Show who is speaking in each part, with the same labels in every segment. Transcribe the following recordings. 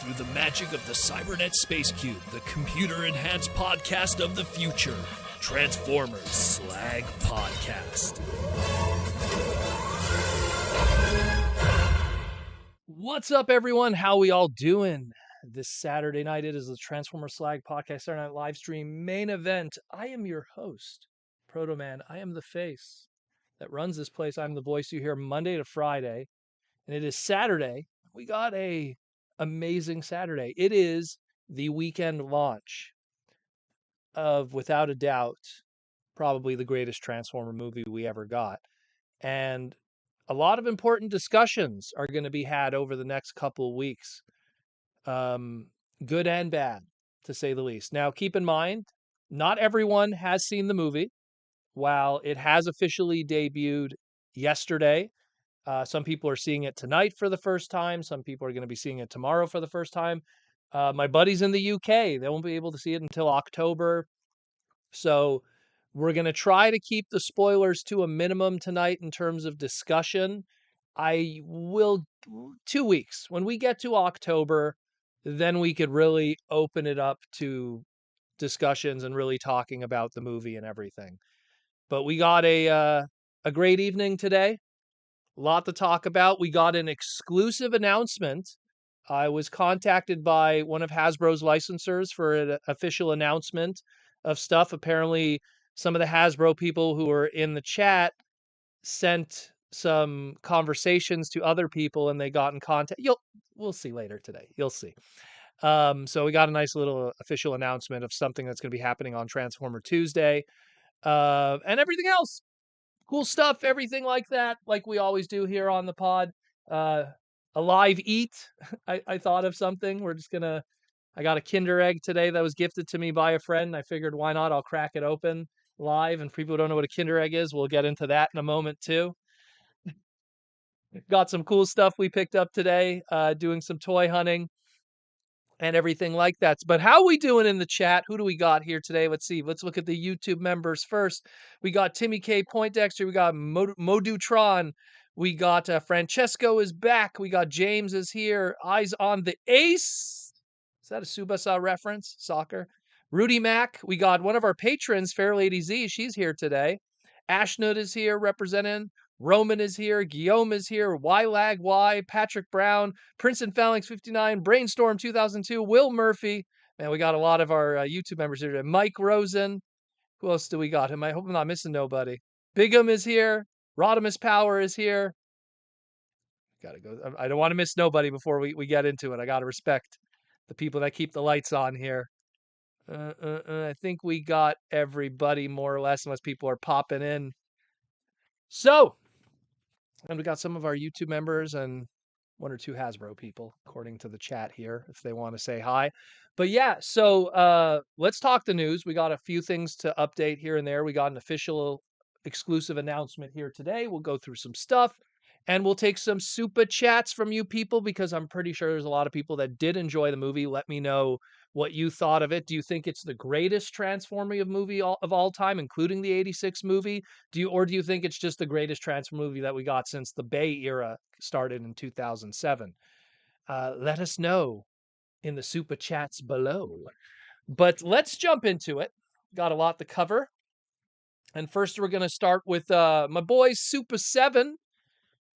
Speaker 1: through the magic of the Cybernet Space Cube, the computer-enhanced podcast of the future. Transformers Slag Podcast. What's up, everyone? How we all doing? This Saturday night, it is the Transformers Slag Podcast Saturday Night live stream main event. I am your host, Proto Man. I am the face that runs this place. I'm the voice you hear Monday to Friday, and it is Saturday. We got a amazing Saturday. It is the weekend launch of, without a doubt, probably the greatest Transformer movie we ever got. And a lot of important discussions are going to be had over the next couple of weeks. Good and bad, to say the least. Now, keep in mind, not everyone has seen the movie. While it has officially debuted yesterday, some people are seeing it tonight for the first time. Some people are going to be seeing it tomorrow for the first time. My buddies in the UK, they won't be able to see it until October. So we're going to try to keep the spoilers to a minimum tonight in terms of discussion. I will, 2 weeks. When we get to October, then we could really open it up to discussions and really talking about the movie and everything. But we got a great evening today. A lot to talk about. We got an exclusive announcement. I was contacted by one of Hasbro's licensors for an official announcement of stuff. Apparently, some of the Hasbro people who were in the chat sent some conversations to other people, and they got in contact. We'll see later today. You'll see. So we got a nice little official announcement of something that's going to be happening on Transformer Tuesday. And everything else, cool stuff, everything like that, like we always do here on the pod. A live eat. I thought of something. I got a Kinder Egg today that was gifted to me by a friend. I figured, why not? I'll crack it open live. And for people who don't know what a Kinder Egg is, we'll get into that in a moment too. Got some cool stuff we picked up today, doing some toy hunting and everything like that. But how are we doing in the chat? Who do we got here today? Let's see. Let's look at the YouTube members first. We got Timmy K. Poindexter. We got Modutron. We got Francesco is back. We got James is here. Eyes on the Ace. Is that a Tsubasa reference? Soccer. Rudy Mack. We got one of our patrons, Fair Lady Z. She's here today. Ashnud is here representing. Roman is here. Guillaume is here. Lag Y. Patrick Brown. Prince and Phalanx 59. Brainstorm 2002. Will Murphy. Man, we got a lot of our YouTube members here today. Mike Rosen. Who else do we got? I hope I'm not missing nobody. Bigham is here. Rodimus Power is here. Gotta go. I don't want to miss nobody before we get into it. I gotta respect the people that keep the lights on here. I think we got everybody more or less, unless people are popping in. So, and we got some of our YouTube members and one or two Hasbro people, according to the chat here, if they want to say hi. But yeah, so let's talk the news. We got a few things to update here and there. We got an official exclusive announcement here today. We'll go through some stuff, and we'll take some super chats from you people, because I'm pretty sure there's a lot of people that did enjoy the movie. Let me know what you thought of it. Do you think it's the greatest Transformers movie of all time, including the 86 movie? Do you think it's just the greatest Transformers movie that we got since the Bay era started in 2007? Let us know in the super chats below. But let's jump into it. Got a lot to cover. And first, we're going to start with my boy Super 7.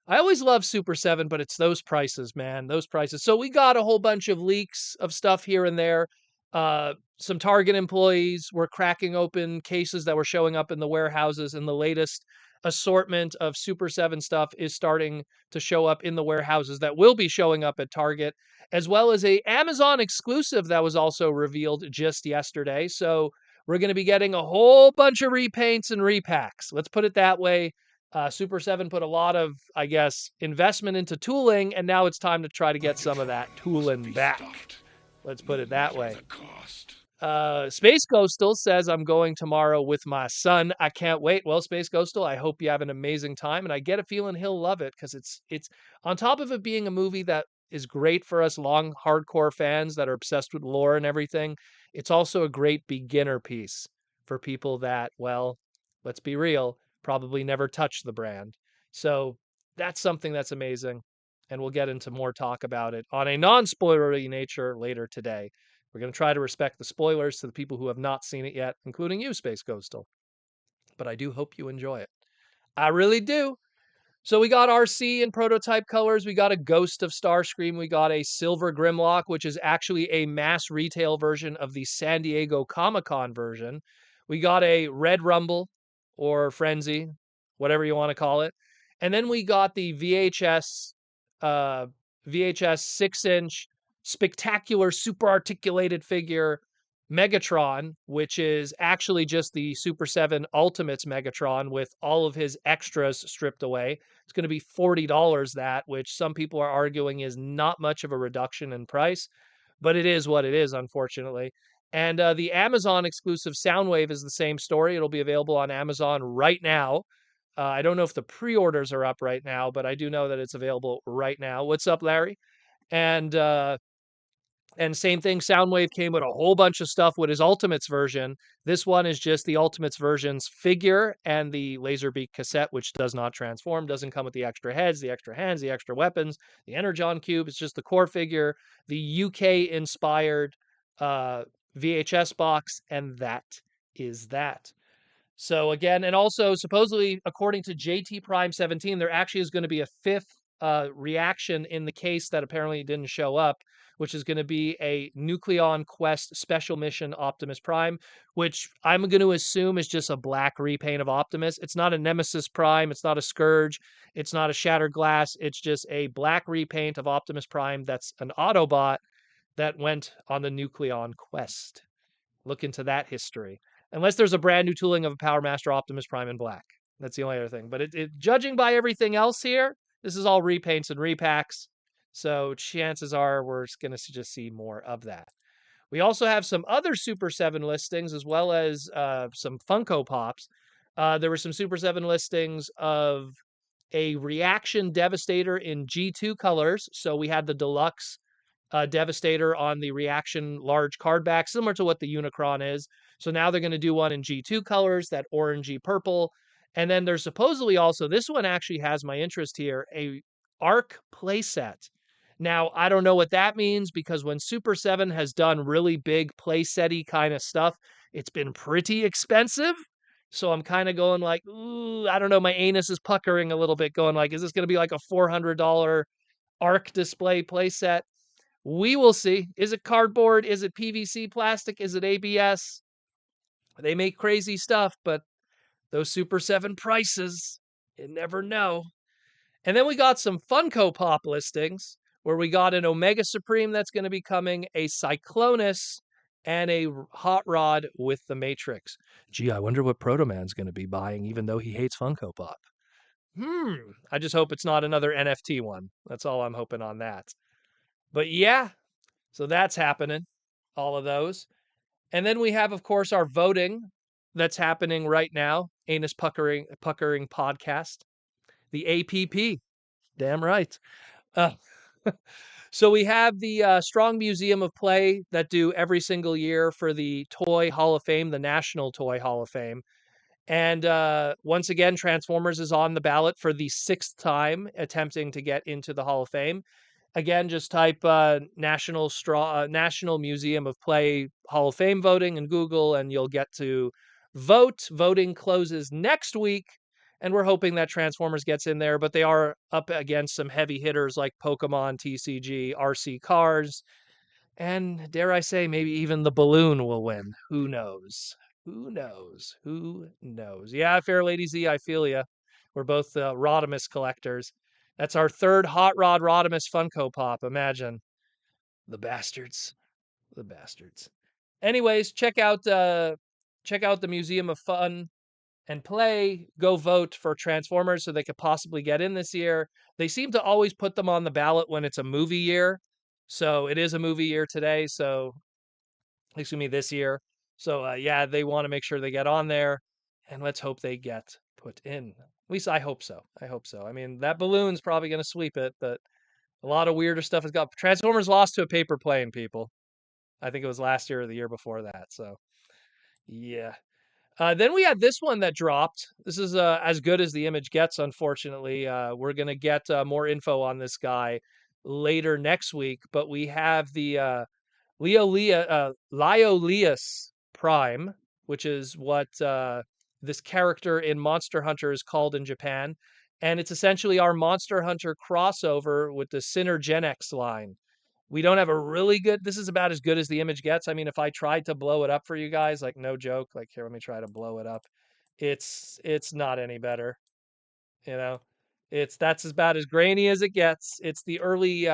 Speaker 1: I always love Super 7, but it's those prices, man. Those prices. So we got a whole bunch of leaks of stuff here and there. Some Target employees were cracking open cases that were showing up in the warehouses, and the latest assortment of Super 7 stuff is starting to show up in the warehouses that will be showing up at Target, as well as a Amazon exclusive that was also revealed just yesterday. So we're going to be getting a whole bunch of repaints and repacks. Let's put it that way. Super 7 put a lot of, I guess, investment into tooling, and now it's time to try to get some of that tooling back. Let's put it that way. Space Ghostal says, I'm going tomorrow with my son. I can't wait. Well, Space Ghostal, I hope you have an amazing time, and I get a feeling he'll love it, because it's on top of it being a movie that is great for us long hardcore fans that are obsessed with lore and everything. It's also a great beginner piece for people that, well, let's be real, probably never touched the brand. So that's something that's amazing. and we'll get into more talk about it on a non-spoilery nature later today. We're going to try to respect the spoilers to the people who have not seen it yet, including you, Space Coastal. But I do hope you enjoy it. I really do. So we got RC in prototype colors. We got a Ghost of Starscream. We got a Silver Grimlock, which is actually a mass retail version of the San Diego Comic-Con version. We got a Red Rumble or Frenzy, whatever you want to call it. And then we got the uh, VHS 6-inch spectacular super articulated figure Megatron, which is actually just the Super 7 Ultimates Megatron with all of his extras stripped away. It's going to be $40 that, which some people are arguing is not much of a reduction in price, but it is what it is, unfortunately. And the Amazon exclusive Soundwave is the same story. It'll be available on Amazon right now. I don't know if the pre-orders are up right now, but I do know that it's available right now. What's up, Larry? And same thing, Soundwave came with a whole bunch of stuff with his Ultimates version. This one is just the Ultimates version's figure and the Laserbeak cassette, which does not transform, doesn't come with the extra heads, the extra hands, the extra weapons, the Energon Cube. It's just the core figure, the UK-inspired VHS box, and that is that. So again, and also supposedly, according to JT Prime 17, there actually is going to be a fifth reaction in the case that apparently didn't show up, which is going to be a Nucleon Quest Special Mission Optimus Prime, which I'm going to assume is just a black repaint of Optimus. It's not a Nemesis Prime. It's not a Scourge. It's not a Shattered Glass. It's just a black repaint of Optimus Prime that's an Autobot that went on the Nucleon Quest. Look into that history. Unless there's a brand new tooling of a Power Master Optimus Prime in black. That's the only other thing. But judging by everything else here, this is all repaints and repacks. So chances are we're going to just see more of that. We also have some other Super 7 listings as well as some Funko Pops. There were some Super 7 listings of a Reaction Devastator in G2 colors. So we had the deluxe Devastator on the Reaction large card back, similar to what the Unicron is. So now they're going to do one in G2 colors, that orangey purple. And then there's supposedly also, this one actually has my interest here, a ARC playset. Now, I don't know what that means because when Super 7 has done really big playset-y kind of stuff, it's been pretty expensive. So I'm kind of going like, ooh, I don't know, my anus is puckering a little bit, going like, is this going to be like a $400 ARC display playset? We will see. Is it cardboard? Is it PVC plastic? Is it ABS? They make crazy stuff, but those Super 7 prices, you never know. And then we got some Funko Pop listings where we got an Omega Supreme that's going to be coming, a Cyclonus, and a Hot Rod with the Matrix. Gee, I wonder what Proto Man's going to be buying, even though he hates Funko Pop. I just hope it's not another NFT one. That's all I'm hoping on that. But yeah, so that's happening, all of those. And then we have, of course, our voting that's happening right now. Anus Puckering podcast, the APP. Damn right. Uh, so we have the Strong Museum of Play that do every single year for the Toy Hall of Fame, the National Toy Hall of Fame. And once again, Transformers is on the ballot for the sixth time, attempting to get into the Hall of Fame. Again, just type National Museum of Play Hall of Fame voting in Google, and you'll get to vote. Voting closes next week, and we're hoping that Transformers gets in there, but they are up against some heavy hitters like Pokemon, TCG, RC Cars, and dare I say, maybe even the Balloon will win. Who knows? Who knows? Who knows? Yeah, Fair Lady Z, I feel ya. We're both Rodimus collectors. That's our third Hot Rod Rodimus Funko Pop. Imagine. The bastards. The bastards. Anyways, check out the Museum of Fun and Play. Go vote for Transformers so they could possibly get in this year. They seem to always put them on the ballot when it's a movie year. So it is a movie year today. So, excuse me, this year. So yeah, they want to make sure they get on there, and let's hope they get put in. At least I hope so. I hope so. I mean, that balloon's probably going to sweep it, but a lot of weirder stuff has got. Transformers lost to a paper plane, people. I think it was last year or the year before that. So yeah. Then we had this one that dropped. This is as good as the image gets, unfortunately. We're going to get more info on this guy later next week, but we have the Liolius Prime, which is what this character in Monster Hunter is called in Japan. And it's essentially our Monster Hunter crossover with the Synergenex line. We don't have a really good, this is about as good as the image gets. I mean, if I tried to blow it up for you guys, like no joke, like here, let me try to blow it up. It's not any better, you know. That's about as grainy as it gets. It's the early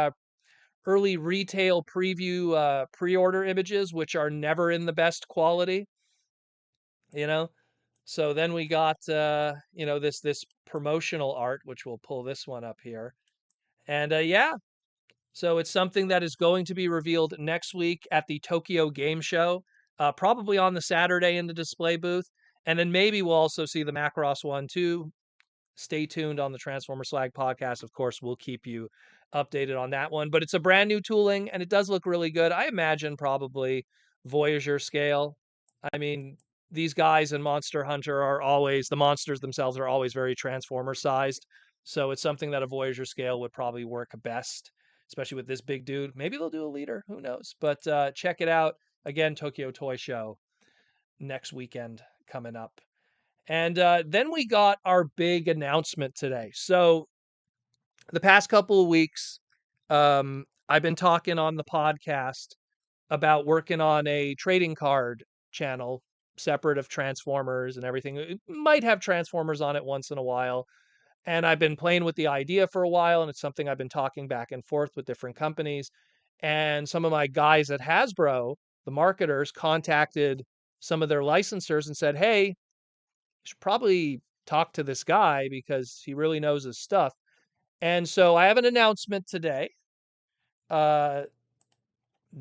Speaker 1: retail preview pre-order images, which are never in the best quality, you know. So then we got this promotional art, which we'll pull this one up here. And yeah, so it's something that is going to be revealed next week at the Tokyo Game Show, probably on the Saturday in the display booth. And then maybe we'll also see the Macross one too. Stay tuned on the Transformer Slag podcast. Of course, we'll keep you updated on that one. But it's a brand new tooling and it does look really good. I imagine probably Voyager scale. I mean, these guys in Monster Hunter are always, the monsters themselves are always very Transformer sized. So it's something that a Voyager scale would probably work best, especially with this big dude. Maybe they'll do a leader. Who knows? But check it out. Again, Tokyo Toy Show next weekend coming up. And then we got our big announcement today. So the past couple of weeks, I've been talking on the podcast about working on a trading card channel separate of Transformers and everything. It might have Transformers on it once in a while. And I've been playing with the idea for a while, and it's something I've been talking back and forth with different companies. And some of my guys at Hasbro, the marketers, contacted some of their licensors and said, hey, you should probably talk to this guy because he really knows his stuff. And so I have an announcement today. Uh,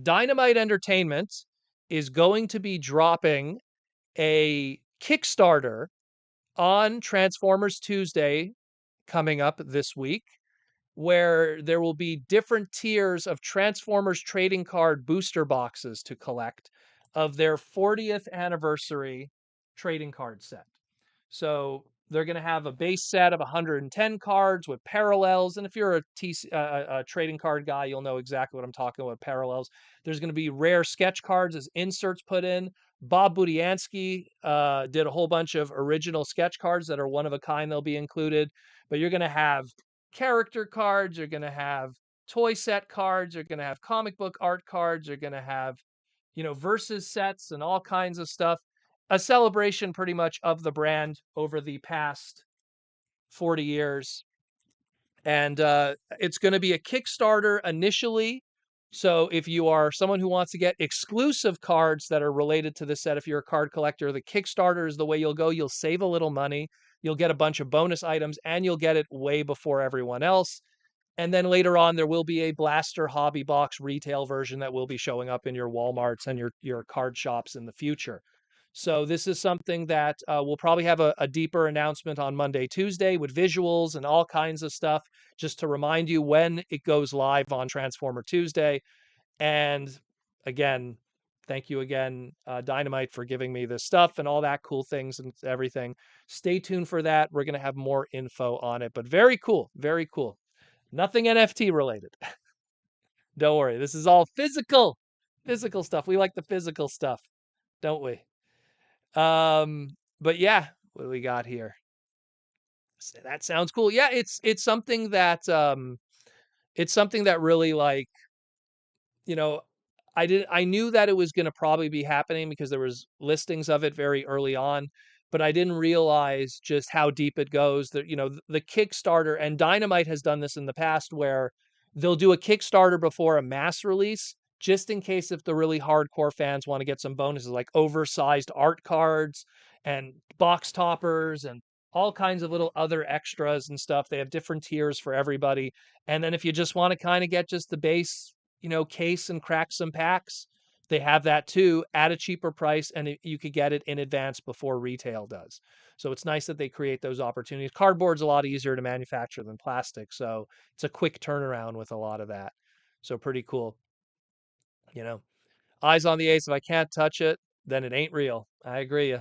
Speaker 1: Dynamite Entertainment is going to be dropping a Kickstarter on Transformers Tuesday coming up this week, where there will be different tiers of Transformers trading card booster boxes to collect of their 40th anniversary trading card set. So they're going to have a base set of 110 cards with parallels. And if you're a trading card guy, you'll know exactly what I'm talking about, parallels. There's going to be rare sketch cards as inserts put in. Bob Budiansky did a whole bunch of original sketch cards that are one of a kind. They'll be included. But you're going to have character cards. You're going to have toy set cards. You're going to have comic book art cards. You're going to have, versus sets and all kinds of stuff, a celebration pretty much of the brand over the past 40 years. And it's going to be a Kickstarter initially. So if you are someone who wants to get exclusive cards that are related to this set, if you're a card collector, the Kickstarter is the way you'll go. You'll save a little money. You'll get a bunch of bonus items and you'll get it way before everyone else. And then later on, there will be a Blaster Hobby Box retail version that will be showing up in your Walmarts and your card shops in the future. So this is something that we'll probably have a deeper announcement on Monday, Tuesday with visuals and all kinds of stuff, just to remind you when it goes live on Transformer Tuesday. And again, thank you again, Dynamite, for giving me this stuff and all that cool things and everything. Stay tuned for that. We're going to have more info on it, but very cool, very cool. Nothing NFT related. Don't worry. This is all physical stuff. We like the physical stuff, don't we? But yeah, what do we got here? That sounds cool. Yeah, it's something that really, like, you know, I knew that it was going to probably be happening because there was listings of it very early on, but I didn't realize just how deep it goes. That, the Kickstarter, and Dynamite has done this in the past, where they'll do a Kickstarter before a mass release just in case, if the really hardcore fans want to get some bonuses like oversized art cards and box toppers and all kinds of little other extras and stuff. They have different tiers for everybody. And then if you just want to kind of get just the base, case and crack some packs, they have that too at a cheaper price, and you could get it in advance before retail does. So it's nice that they create those opportunities. Cardboard's a lot easier to manufacture than plastic, so it's a quick turnaround with a lot of that. So pretty cool. You know, eyes on the ace. If I can't touch it, then it ain't real. I agree.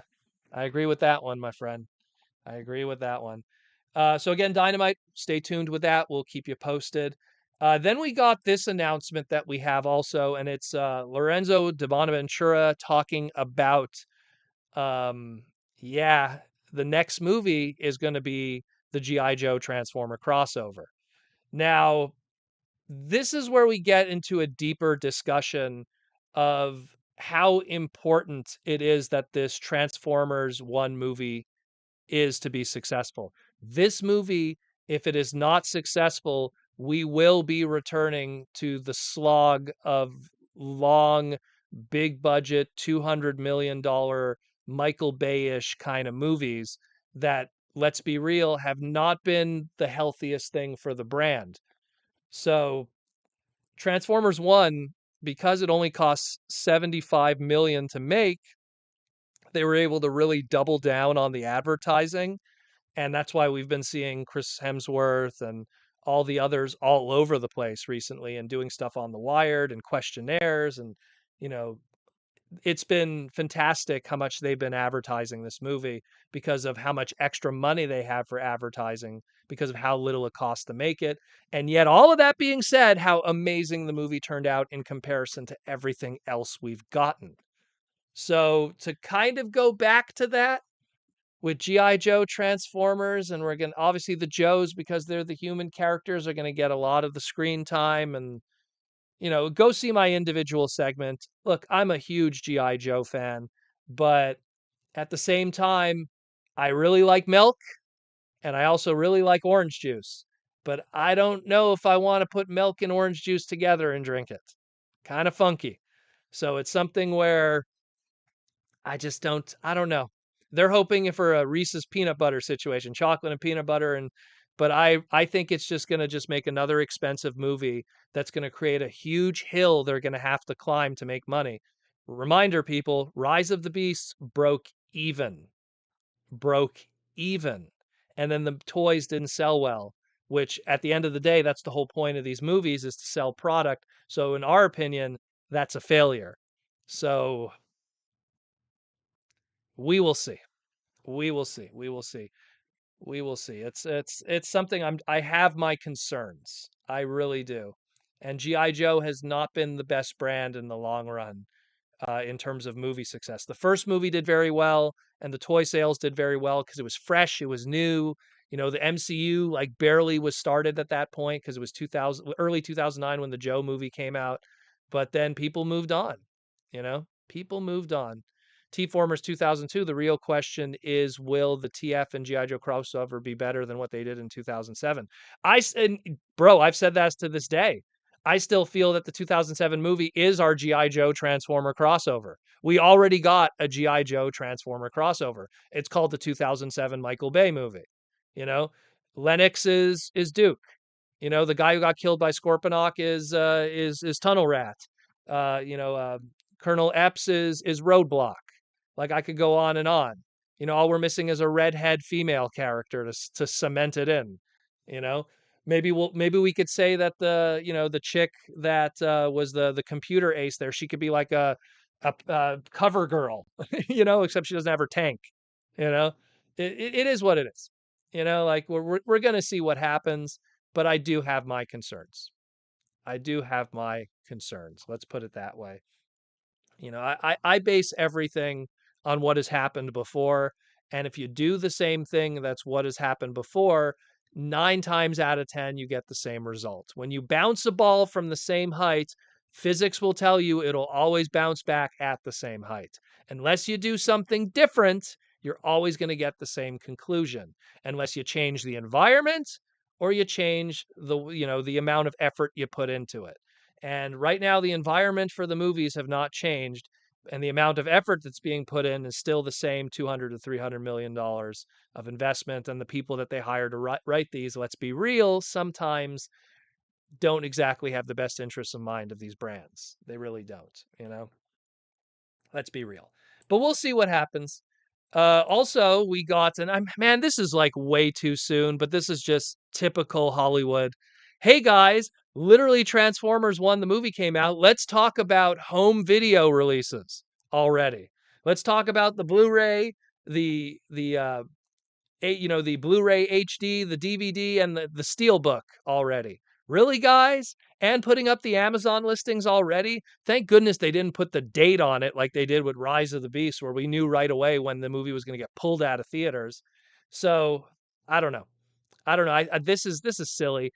Speaker 1: I agree with that one, my friend. I agree with that one. So again, Dynamite, stay tuned with that. We'll keep you posted. Then we got this announcement that we have also, and it's Lorenzo de Bonaventura talking about, um, yeah, the next movie is going to be the G.I. Joe Transformer crossover. Now, this is where we get into a deeper discussion of how important it is that this Transformers 1 movie is to be successful. This movie, if it is not successful, we will be returning to the slog of long, big budget, $200 million Michael Bay-ish kind of movies that, let's be real, have not been the healthiest thing for the brand. So Transformers 1, because it only costs 75 million to make, they were able to really double down on the advertising, and that's why we've been seeing Chris Hemsworth and all the others all over the place recently and doing stuff on The Wired and questionnaires, and you know, it's been fantastic how much they've been advertising this movie because of how much extra money they have for advertising because of how little it costs to make it. And yet, all of that being said, how amazing the movie turned out in comparison to everything else we've gotten. So, to kind of go back to that with G.I. Joe Transformers, and we're going to obviously the Joes, because they're the human characters, are going to get a lot of the screen time. And go see my individual segment. Look, I'm a huge G.I. Joe fan, but at the same time, I really like milk and I also really like orange juice. But I don't know if I want to put milk and orange juice together and drink it. Kind of funky. So it's something where I don't know. They're hoping for a Reese's peanut butter situation, chocolate and peanut butter, but I think it's just gonna just make another expensive movie that's gonna create a huge hill they're gonna have to climb to make money. Reminder, people, Rise of the Beasts even, broke even. And then the toys didn't sell well, which at the end of the day, that's the whole point of these movies, is to sell product. So in our opinion, that's a failure. So we will see. We will see. We will see. We will see. It's something I have my concerns. I really do. And GI Joe has not been the best brand in the long run, in terms of movie success. The first movie did very well, and the toy sales did very well because it was fresh, it was new. The MCU like barely was started at that point because it was 2000, early 2009 when the Joe movie came out. But then people moved on. People moved on. T-Formers 2002. The real question is, will the TF and GI Joe crossover be better than what they did in 2007? And bro, I've said that to this day. I still feel that the 2007 movie is our G.I. Joe Transformer crossover. We already got a G.I. Joe Transformer crossover. It's called the 2007 Michael Bay movie. You know, Lennox is Duke. The guy who got killed by Scorponok is Tunnel Rat. Colonel Epps is Roadblock. Like, I could go on and on. All we're missing is a redhead female character to cement it in. You know, maybe we could say that the chick that was the computer ace there, she could be like a cover girl. Except she doesn't have her tank. You know, it is what it is. Like we're gonna see what happens, but I do have my concerns. I do have my concerns. Let's put it that way. I base everything on what has happened before. And if you do the same thing that's what has happened before, 9 times out of 10, you get the same result. When you bounce a ball from the same height, physics will tell you it'll always bounce back at the same height. Unless you do something different, you're always going to get the same conclusion. Unless you change the environment or you change the amount of effort you put into it. And right now, the environment for the movies have not changed, and the amount of effort that's being put in is still the same 200 to $300 million of investment. And the people that they hire to write these, let's be real, sometimes don't exactly have the best interests in mind of these brands. They really don't. Let's be real. But we'll see what happens. Also, we got, and man, this is like way too soon, but this is just typical Hollywood. Hey guys, literally Transformers 1, the movie came out. Let's talk about home video releases already. Let's talk about the Blu ray, the Blu-ray HD, the DVD, and the Steelbook already. Really, guys? And putting up the Amazon listings already? Thank goodness they didn't put the date on it like they did with Rise of the Beast, where we knew right away when the movie was going to get pulled out of theaters. So I don't know. I don't know. This is silly.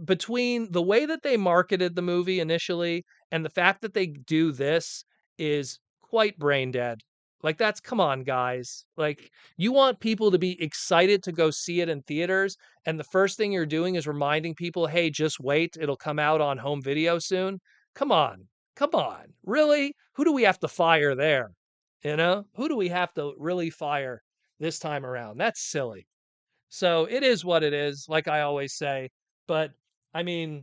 Speaker 1: Between the way that they marketed the movie initially and the fact that they do this is quite brain dead. Like that's come on, guys. Like you want people to be excited to go see it in theaters, and the first thing you're doing is reminding people, "Hey, just wait, it'll come out on home video soon." Come on. Come on. Really? Who do we have to fire there? You know? Who do we have to really fire this time around? That's silly. So it is what it is, like I always say. But I mean,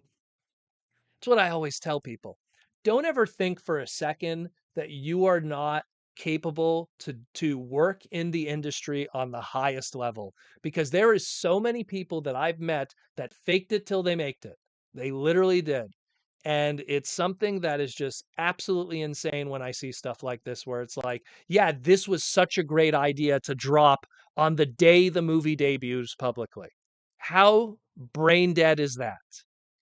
Speaker 1: it's what I always tell people. Don't ever think for a second that you are not capable to work in the industry on the highest level, because there is so many people that I've met that faked it till they maked it. They literally did. And it's something that is just absolutely insane when I see stuff like this, where it's like, yeah, this was such a great idea to drop on the day the movie debuts publicly. How brain dead is that?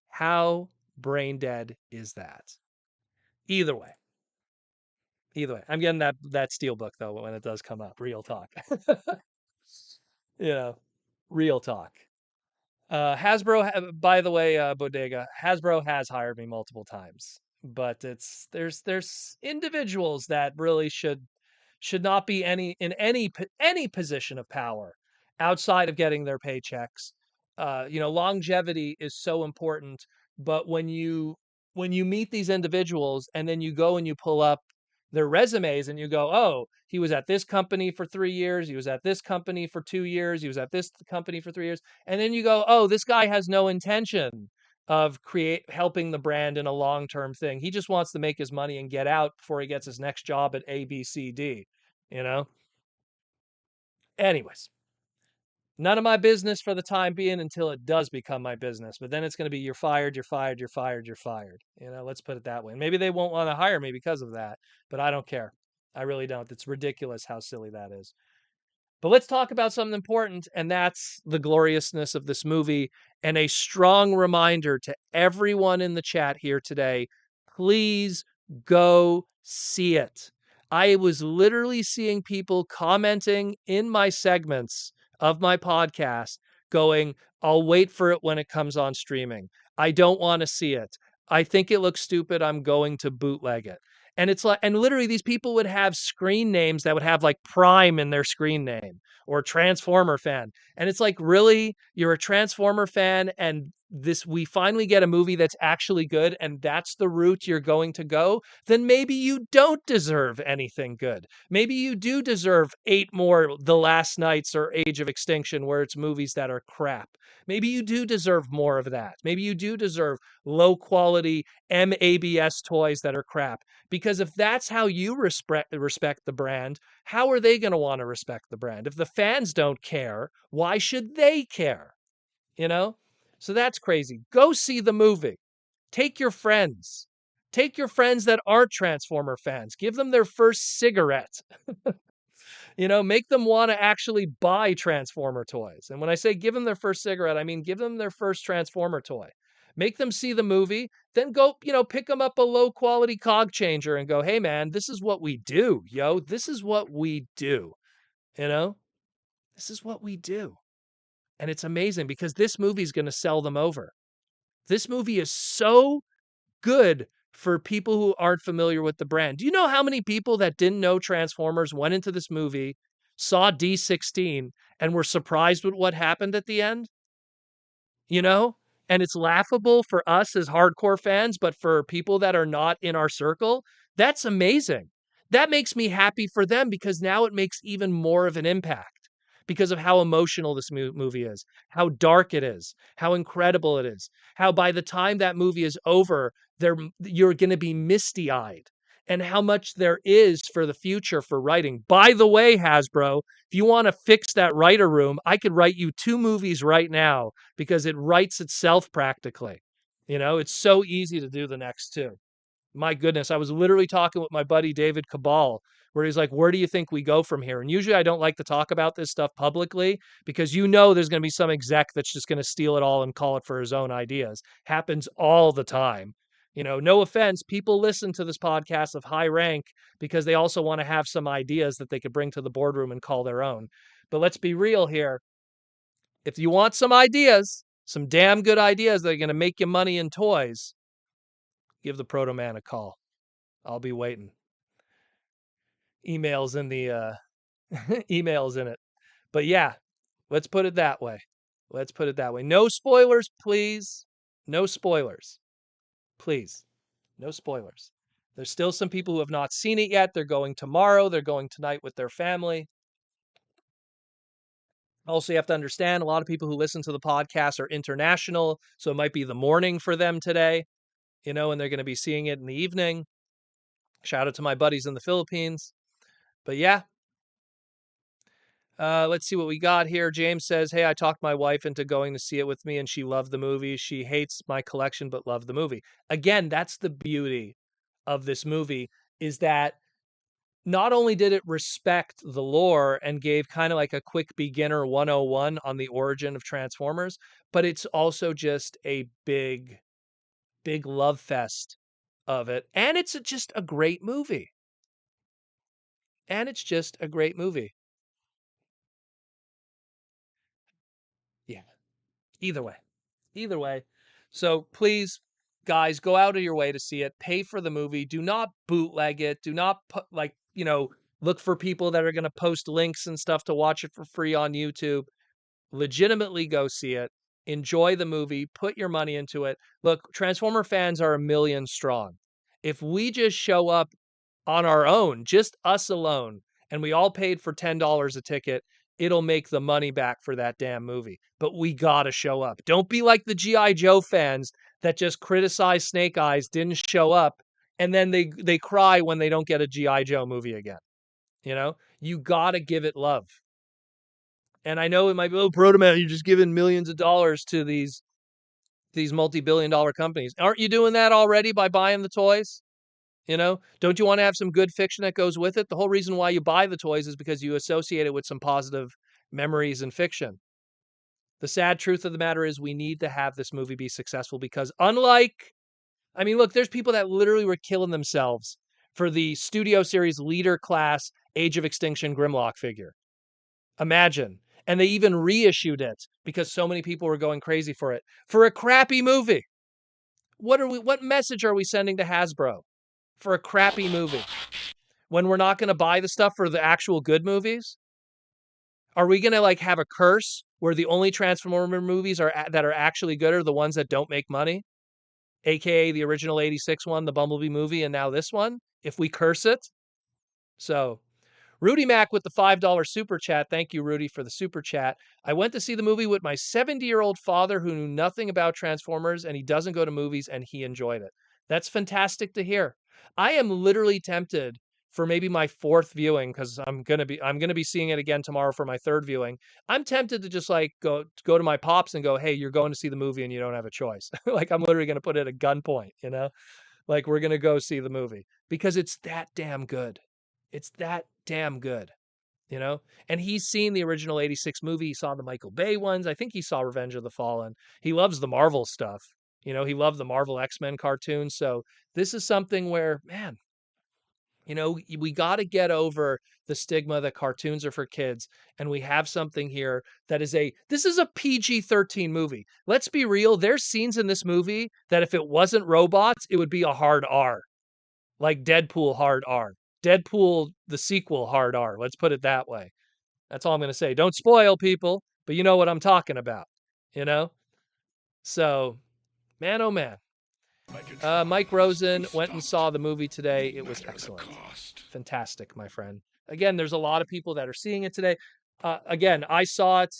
Speaker 1: How brain dead is that? Either way, either way, I'm getting that Steelbook though when it does come up. Real talk, you know, real talk. By the way, Bodega, Hasbro has hired me multiple times, but there's individuals that really should not be any position of power outside of getting their paychecks. Longevity is so important, but when you meet these individuals and then you go and you pull up their resumes and you go, "Oh, he was at this company for 3 years, he was at this company for 2 years, he was at this company for 3 years." And then you go, "Oh, this guy has no intention of create helping the brand in a long-term thing. He just wants to make his money and get out before he gets his next job at ABCD." You know? Anyways, none of my business for the time being until it does become my business. But then it's going to be you're fired, you're fired, you're fired, you're fired. Let's put it that way. Maybe they won't want to hire me because of that, but I don't care. I really don't. It's ridiculous how silly that is. But let's talk about something important, and that's the gloriousness of this movie. And a strong reminder to everyone in the chat here today, please go see it. I was literally seeing people commenting in my segments of my podcast going, "I'll wait for it when it comes on streaming. I don't want to see it. I think it looks stupid. I'm going to bootleg it." And it's like, and literally these people would have screen names that would have like Prime in their screen name or Transformer fan. And it's like, really? You're a Transformer fan and we finally get a movie that's actually good and that's the route you're going to go? Then maybe you don't deserve anything good. Maybe you do deserve 8 more The Last Nights or Age of Extinction where it's movies that are crap. Maybe you do deserve more of that. Maybe you do deserve low quality MABS toys that are crap. Because if that's how you respect the brand, how are they going to want to respect the brand? If the fans don't care, why should they care? You know? So that's crazy. Go see the movie. Take your friends. Take your friends that aren't Transformer fans. Give them their first cigarette. Make them want to actually buy Transformer toys. And when I say give them their first cigarette, I mean give them their first Transformer toy. Make them see the movie, then go, pick them up a low quality cog changer and go, "Hey man, this is what we do, yo. This is what we do." You know? This is what we do. And it's amazing because this movie is going to sell them over. This movie is so good for people who aren't familiar with the brand. Do you know how many people that didn't know Transformers went into this movie, saw D16, and were surprised with what happened at the end? you know? And it's laughable for us as hardcore fans, but for people that are not in our circle, that's amazing. That makes me happy for them because now it makes even more of an impact because of how emotional this movie is, how dark it is, how incredible it is, how by the time that movie is over, you're going to be misty-eyed and how much there is for the future for writing. By the way, Hasbro, if you want to fix that writer room, I could write you 2 movies right now because it writes itself practically. It's so easy to do the next 2. My goodness, I was literally talking with my buddy David Cabal, where he's like, "Where do you think we go from here?" And usually I don't like to talk about this stuff publicly because there's going to be some exec that's just going to steal it all and call it for his own ideas. Happens all the time. No offense, people listen to this podcast of high rank because they also want to have some ideas that they could bring to the boardroom and call their own. But let's be real here. If you want some ideas, some damn good ideas that are going to make you money in toys, give the Proto Man a call. I'll be waiting. Emails in the emails in it. But yeah, let's put it that way. Let's put it that way. No spoilers, please. No spoilers. Please. No spoilers. There's still some people who have not seen it yet. They're going tomorrow. They're going tonight with their family. Also, you have to understand a lot of people who listen to the podcast are international. So it might be the morning for them today, and they're going to be seeing it in the evening. Shout out to my buddies in the Philippines. But yeah, let's see what we got here. James says, "Hey, I talked my wife into going to see it with me, and she loved the movie. She hates my collection, but loved the movie." Again, that's the beauty of this movie is that not only did it respect the lore and gave kind of like a quick beginner 101 on the origin of Transformers, but it's also just a big, big love fest of it. And it's just a great movie. And it's just a great movie. Yeah. Either way. Either way. So please, guys, go out of your way to see it. Pay for the movie. Do not bootleg it. Do not put look for people that are going to post links and stuff to watch it for free on YouTube. Legitimately go see it. Enjoy the movie. Put your money into it. Look, Transformer fans are a million strong. If we just show up on our own, just us alone, and we all paid for $10 a ticket, it'll make the money back for that damn movie. But we gotta show up. Don't be like the G.I. Joe fans that just criticize Snake Eyes, didn't show up, and then they cry when they don't get a G.I. Joe movie again. You gotta give it love. And I know it might be, oh, Proto Man, you're just giving millions of dollars to these multi-billion-dollar companies. Aren't you doing that already by buying the toys? Don't you want to have some good fiction that goes with it? The whole reason why you buy the toys is because you associate it with some positive memories and fiction. The sad truth of the matter is we need to have this movie be successful because look, there's people that literally were killing themselves for the studio series leader class Age of Extinction Grimlock figure. Imagine. And they even reissued it because so many people were going crazy for it. For a crappy movie. What message are we sending to Hasbro? For a crappy movie when we're not going to buy the stuff for the actual good movies? Are we going to have a curse where the only Transformer movies that are actually good are the ones that don't make money? AKA the original 86 one, the Bumblebee movie, and now this one, if we curse it. So Rudy Mack with the $5 super chat. Thank you, Rudy, for the super chat. I went to see the movie with my 70-year-old father who knew nothing about Transformers, and he doesn't go to movies, and he enjoyed it. That's fantastic to hear. I am literally tempted for maybe my fourth viewing because I'm gonna be seeing it again tomorrow for my third viewing. I'm tempted to just go to my pops and go, "Hey, you're going to see the movie and you don't have a choice." I'm literally gonna put it at gunpoint. Like we're gonna go see the movie because it's that damn good. It's that damn good, you know? And he's seen the original 86 movie. He saw the Michael Bay ones. I think he saw Revenge of the Fallen. He loves the Marvel stuff. He loved the Marvel X-Men cartoons. So this is something where, man, we got to get over the stigma that cartoons are for kids. And we have something here that this is a PG-13 movie. Let's be real. There's scenes in this movie that if it wasn't robots, it would be a hard R. Like Deadpool hard R. Deadpool, the sequel, hard R. Let's put it that way. That's all I'm going to say. Don't spoil people, but you know what I'm talking about. You know? So, man, oh man. Mike Rosen went and saw the movie today. It was excellent. Fantastic, my friend. Again, there's a lot of people that are seeing it today. Again, I saw it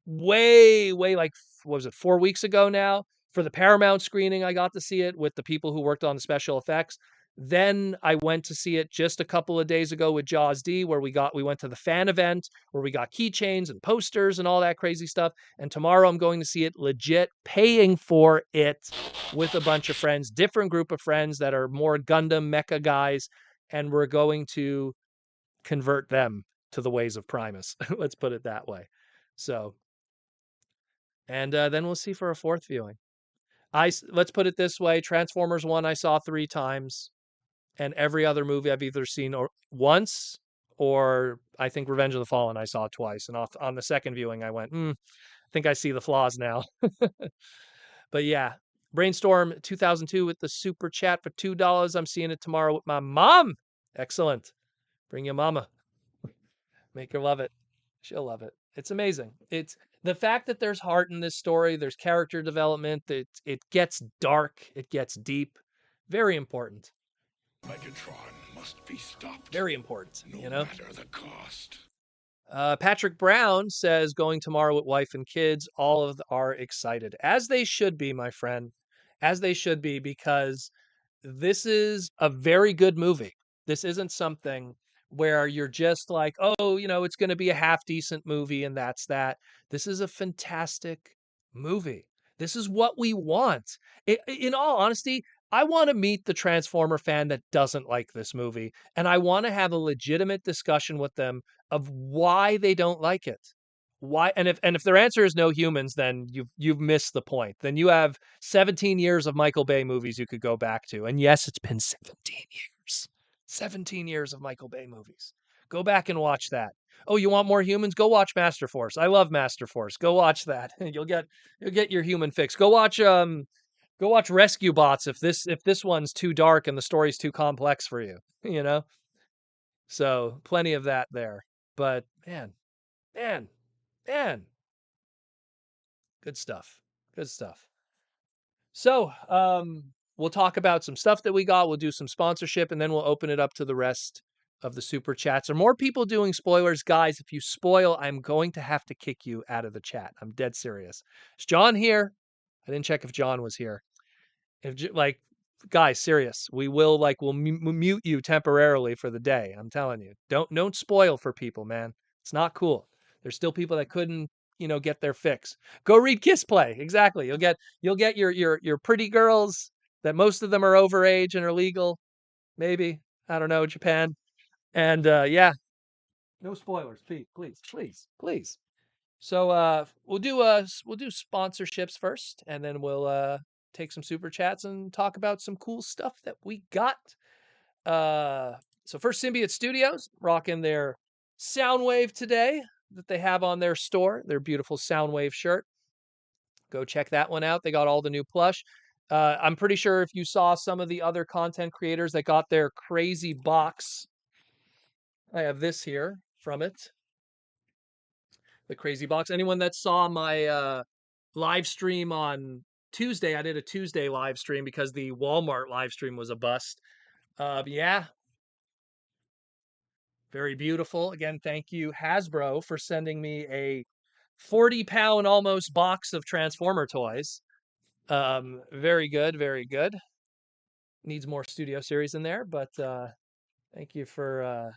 Speaker 1: way, way what was it, 4 weeks ago now? For the Paramount screening, I got to see it with the people who worked on the special effects. Then I went to see it just a couple of days ago with Jaws D, where we went to the fan event where we got keychains and posters and all that crazy stuff. And tomorrow I'm going to see it legit, paying for it with a bunch of friends, different group of friends that are more Gundam mecha guys, and we're going to convert them to the ways of Primus. Let's put it that way. So, and then we'll see for a fourth viewing. Let's put it this way: Transformers One I saw 3 times, and every other movie I've either seen once, or I think Revenge of the Fallen I saw twice. And on the second viewing, I went, I think I see the flaws now. But yeah, Brainstorm 2002 with the super chat for $2. I'm seeing it tomorrow with my mom. Excellent. Bring your mama. Make her love it. She'll love it. It's amazing. It's the fact that there's heart in this story, there's character development, it gets dark, it gets deep. Very important.
Speaker 2: Megatron must be stopped.
Speaker 1: Very important,
Speaker 2: no
Speaker 1: you know?
Speaker 2: matter the cost.
Speaker 1: Patrick Brown says, going tomorrow with wife and kids. All of are excited, as they should be, my friend, as they should be, because this is a very good movie. This isn't something where you're just like, oh, it's going to be a half decent movie and that's that. This is a fantastic movie. This is what we want. In all honesty, I want to meet the Transformer fan that doesn't like this movie, and I want to have a legitimate discussion with them of why they don't like it. Why? And if their answer is no humans, then you've missed the point. Then you have 17 years of Michael Bay movies you could go back to. And yes, it's been 17 years. 17 years of Michael Bay movies. Go back and watch that. Oh, you want more humans? Go watch Master Force. I love Master Force. Go watch that. You'll get your human fix. Go watch Rescue Bots if this one's too dark and the story's too complex for you, you know? So, plenty of that there. But man, man, good stuff. Good stuff. So, we'll talk about some stuff that we got. We'll do some sponsorship, and then we'll open it up to the rest of the super chats. Are more people doing spoilers? Guys, if you spoil, I'm going to have to kick you out of the chat. I'm dead serious. Is John here? I didn't check if John was here. Like, guys, serious. We'll mute you temporarily for the day. I'm telling you. Don't spoil for people, man. It's not cool. There's still people that couldn't, get their fix. Go read Kiss Play. Exactly. You'll get your pretty girls that most of them are overage and are legal. Maybe. I don't know, Japan. And yeah, no spoilers, please. So we'll do sponsorships first, and then we'll take some super chats and talk about some cool stuff that we got. So first, Symbiote Studios rocking their Soundwave today that they have on their store, their beautiful Soundwave shirt. Go check that one out. They got all the new plush. I'm pretty sure if you saw some of the other content creators that got their crazy box, I have this here from it. The crazy box. Anyone that saw my live stream on Tuesday, I did a Tuesday live stream because the Walmart live stream was a bust. Yeah, very beautiful. Again, thank you, Hasbro, for sending me a 40-pound almost box of Transformer toys. Very good, very good. Needs more Studio Series in there, but thank you for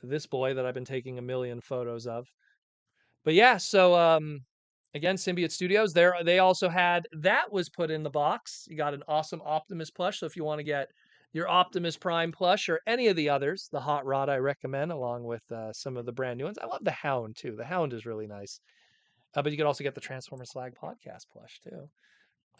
Speaker 1: this boy that I've been taking a million photos of. But yeah, so again, Symbiote Studios, they also had that was put in the box. You got an awesome Optimus plush. So if you want to get your Optimus Prime plush or any of the others, the Hot Rod I recommend, along with some of the brand new ones. I love the Hound too. The Hound is really nice. But you could also get the Transformer Slag podcast plush too.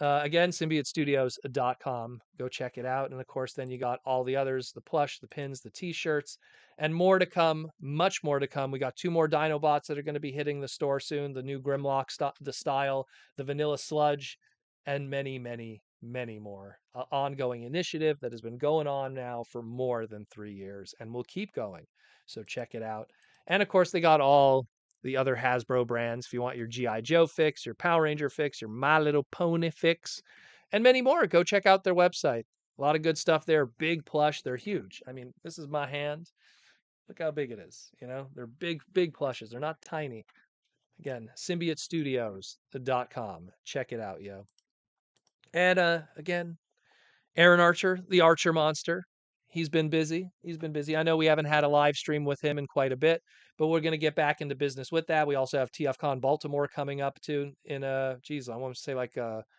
Speaker 1: Again, symbiotestudios.com. Go check it out. And of course, then you got all the others, the plush, the pins, the t-shirts, and more to come, much more to come. We got 2 more Dinobots that are going to be hitting the store soon. The new Grimlock, the style, the Vanilla Sludge, and many, many, many more. Ongoing initiative that has been going on now for more than 3 years and will keep going. So check it out. And of course, they got all the other Hasbro brands. If you want your G.I. Joe fix, your Power Ranger fix, your My Little Pony fix, and many more, go check out their website. A lot of good stuff there. Big plush. They're huge. I mean, this is my hand. Look how big it is. They're big, big plushes. They're not tiny. Again, symbiotestudios.com. Check it out, yo. And again, Aaron Archer, the Archer Monster. He's been busy. He's been busy. I know we haven't had a live stream with him in quite a bit, but we're going to get back into business with that. We also have TFCon Baltimore coming up too in geez, I want to say like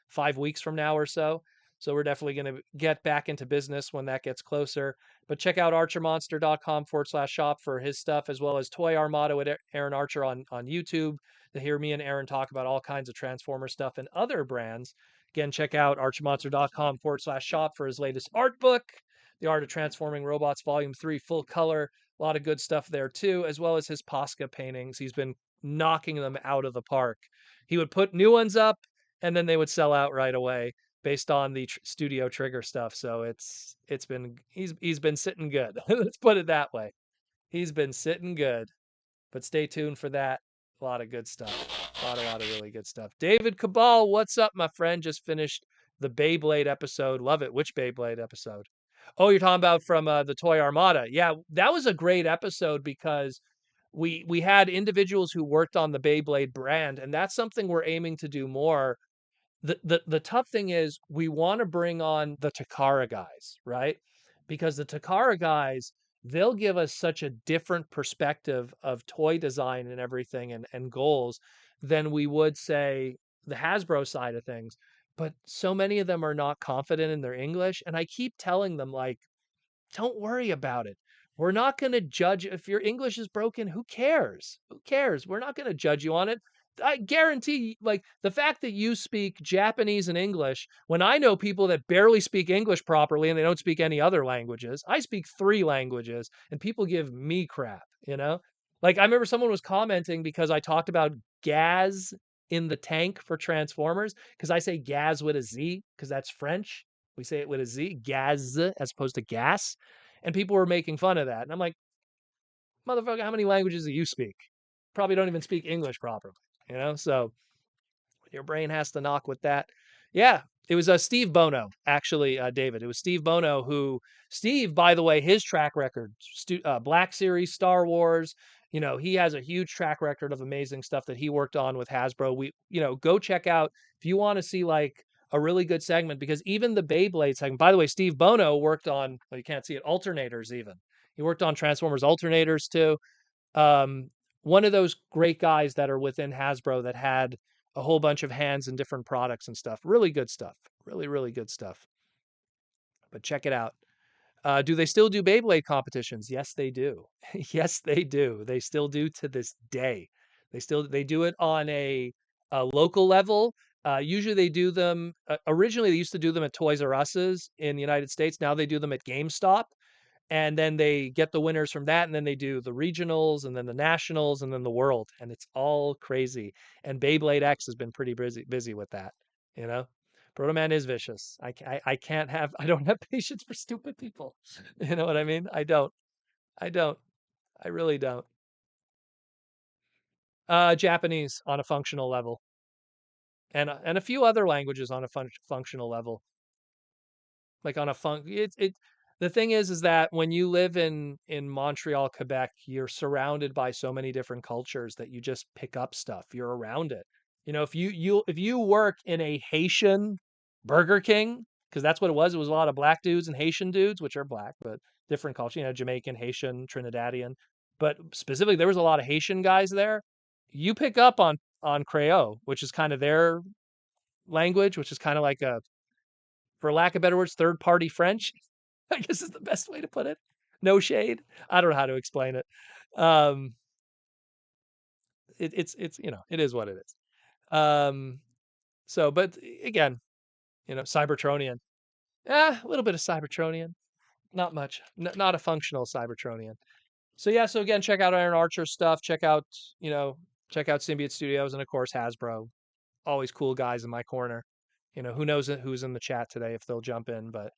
Speaker 1: 5 weeks from now or so. So we're definitely going to get back into business when that gets closer. But check out archermonster.com/shop for his stuff, as well as Toy Armada with Aaron Archer on YouTube to hear me and Aaron talk about all kinds of Transformer stuff and other brands. Again, check out archermonster.com/shop for his latest art book, The Art of Transforming Robots, Volume 3, full color. A lot of good stuff there too, as well as his Posca paintings. He's been knocking them out of the park. He would put new ones up and then they would sell out right away based on the Studio Trigger stuff. So it's been he's been sitting good. Let's put it that way. He's been sitting good. But stay tuned for that. A lot of good stuff. A lot of really good stuff. David Cabal, what's up, my friend? Just finished the Beyblade episode. Love it. Which Beyblade episode? Oh, you're talking about from the Toy Armada. Yeah, that was a great episode because we had individuals who worked on the Beyblade brand, and that's something we're aiming to do more. The tough thing is we want to bring on the Takara guys, right? Because the Takara guys, they'll give us such a different perspective of toy design and everything and goals than we would say the Hasbro side of things. But so many of them are not confident in their English. And I keep telling them, like, don't worry about it. We're not going to judge if your English is broken. Who cares? Who cares? We're not going to judge you on it. I guarantee, like, the fact that you speak Japanese and English, when I know people that barely speak English properly and they don't speak any other languages, I speak three languages and people give me crap, you know? Like, I remember someone was commenting because I talked about gas in the tank for Transformers, because I say gas with a Z, because that's French. We say it with a Z, gaz, as opposed to gas. And people were making fun of that. And I'm like, motherfucker, how many languages do you speak? Probably don't even speak English properly, you know? So your brain has to knock with that. Yeah, it was Steve Bono, actually, David. It was Steve Bono who, Steve, by the way, his track record, Black Series, Star Wars, you know, he has a huge track record of amazing stuff that he worked on with Hasbro. Go check out if you want to see like a really good segment, because even the Beyblade segment, by the way, Steve Bono worked on, well, you can't see it, alternators even. He worked on Transformers alternators too. Um, One of those great guys that are within Hasbro that had a whole bunch of hands in different products and stuff. Really good stuff. Really, really good stuff. But check it out. Do they still do Beyblade competitions? Yes, they do. Yes, they do. They still do to this day. They do it on a local level. Usually they do them. Originally, they used to do them at Toys R Us's in the United States. Now they do them at GameStop, and then they get the winners from that, and then they do the regionals and then the nationals and then the world, and it's all crazy. And Beyblade X has been pretty busy with that, you know. Proto Man is vicious. I can't have, I don't have patience for stupid people. You know what I mean? I don't I really don't. Japanese on a functional level, and a few other languages on a functional level. Like on a fun it the thing is that when you live in Montreal, Quebec, you're surrounded by so many different cultures that you just pick up stuff. You're around it. You know, if you work in a Haitian Burger King, because that's what it was a lot of black dudes and Haitian dudes, which are black, but different culture, you know, Jamaican, Haitian, Trinidadian. But specifically there was a lot of Haitian guys there. You pick up on Creole, which is kind of their language, which is kind of like a, for lack of better words, third party French, I guess is the best way to put it. No shade. I don't know how to explain it. Um, it's it is what it is. Um, but again, Cybertronian. A little bit of Cybertronian, not much. Not a functional Cybertronian. So yeah, so again, check out Iron Archer stuff. You know, check out Symbiote Studios, and of course Hasbro. Always cool guys in my corner. You know, who knows who's in the chat today if they'll jump in. But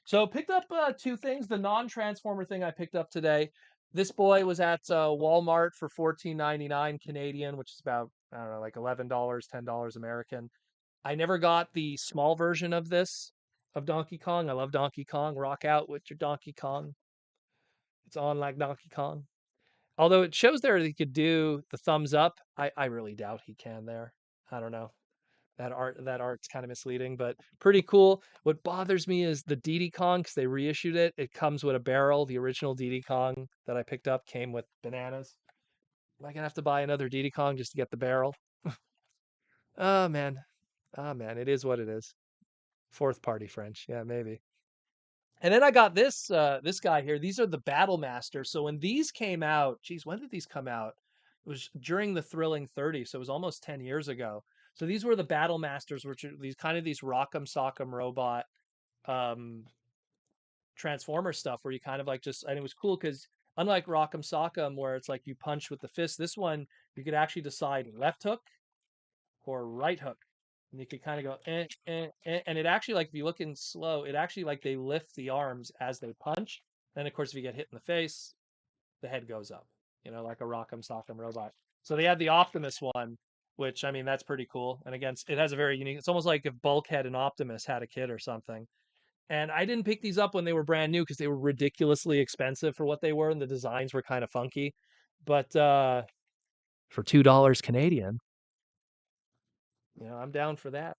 Speaker 1: so picked up two things. The non-transformer thing I picked up today. This boy was at Walmart for 14.99 Canadian, which is about, I don't know, like $11, $10 American. I never got the small version of this, of Donkey Kong. I love Donkey Kong. Rock out with your Donkey Kong. It's on like Donkey Kong. Although it shows there that he could do the thumbs up, I really doubt he can there. I don't know. That art's kind of misleading, but pretty cool. What bothers me is the Diddy Kong because they reissued it. It comes with a barrel. The original Diddy Kong that I picked up came with bananas. Am I gonna have to buy another Diddy Kong just to get the barrel? Oh man, oh man, it is what it is. Fourth party French, yeah, maybe. And then I got this guy here. These are the Battle Masters. So when these came out, geez, when did these come out? It was during the Thrilling 30, so it was almost 10 years ago. So these were the Battle Masters, which are these Rock'em Sock'em robot um transformer stuff where you kind of like just, and it was cool because unlike Rock'em Sock'em where it's like you punch with the fist, this one you could actually decide left hook or right hook. And you could kind of go, and it actually, like, if you look in slow, it actually, like, they lift the arms as they punch. Then, of course, if you get hit in the face, the head goes up, like a Rock'em Sock'em robot. So they had the Optimus one, which, I mean, that's pretty cool. And again, it has a very unique, it's almost like if Bulkhead and Optimus had a kid or something. And I didn't pick these up when they were brand new because they were ridiculously expensive for what they were, and the designs were kind of funky. But for $2 Canadian, I'm down for that.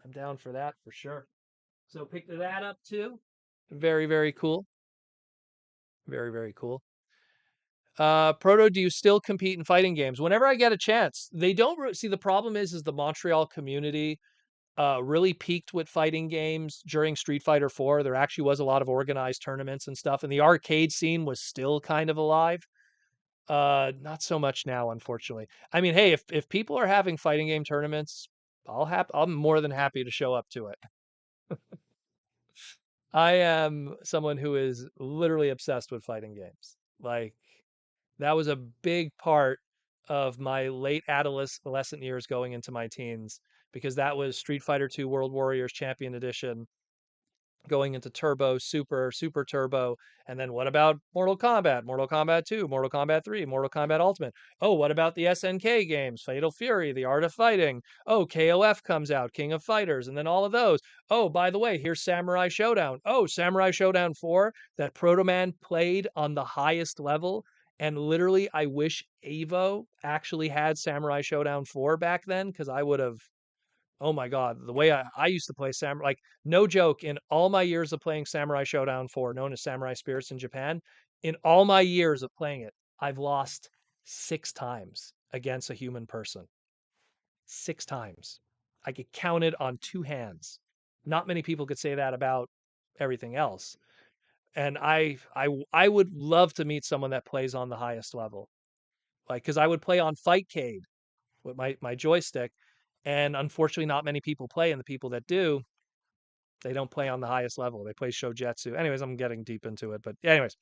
Speaker 1: I'm down for that for sure. So picked that up too. Very, very cool. Very, very cool. Proto, do you still compete in fighting games? Whenever I get a chance. They don't see, the problem is the Montreal community really peaked with fighting games during Street Fighter 4. There actually was a lot of organized tournaments and stuff, and the arcade scene was still kind of alive. Not so much now, unfortunately. I mean, hey, if people are having fighting game tournaments, I'm more than happy to show up to it. I am someone who is literally obsessed with fighting games. Like, that was a big part of my late adolescent years going into my teens because that was Street Fighter 2 World Warriors Champion Edition going into Turbo, Super, Super Turbo, and then what about Mortal Kombat, Mortal Kombat 2, Mortal Kombat 3, Mortal Kombat Ultimate? Oh, what about the SNK games, Fatal Fury, The Art of Fighting? Oh, KOF comes out, King of Fighters, and then all of those. Oh, by the way, here's Samurai Showdown. Oh, Samurai Showdown 4 that Proto Man played on the highest level. And literally, I wish Evo actually had Samurai Showdown 4 back then because I would have, oh my God, the way I used to play Samurai, like, no joke, in all my years of playing Samurai Showdown 4, known as Samurai Spirits in Japan, in all my years of playing it, I've lost 6 times against a human person. 6 times. I could count it on 2 hands. Not many people could say that about everything else. And I would love to meet someone that plays on the highest level. Like, because I would play on Fightcade with my joystick, and unfortunately, not many people play. And the people that do, they don't play on the highest level. They play Shojetsu. Anyways, I'm getting deep into it, but anyways,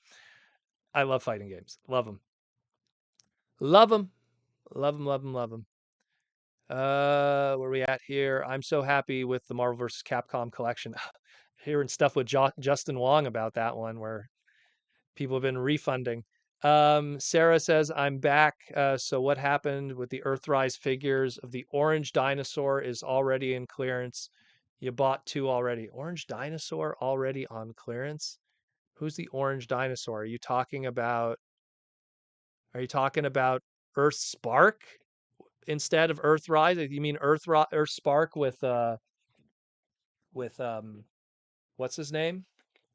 Speaker 1: I love fighting games. Love them. Love them. Love them. Love them. Love them. Where are we at here? I'm so happy with the Marvel vs. Capcom collection. Hearing stuff with Justin Wong about that one, where people have been refunding. Sarah says, I'm back. So what happened with the Earthrise figures of the orange dinosaur is already in clearance. You bought 2 already. Orange dinosaur already on clearance? Who's the orange dinosaur? Are you talking about Earth Spark instead of Earthrise? You mean Earth Spark with what's his name?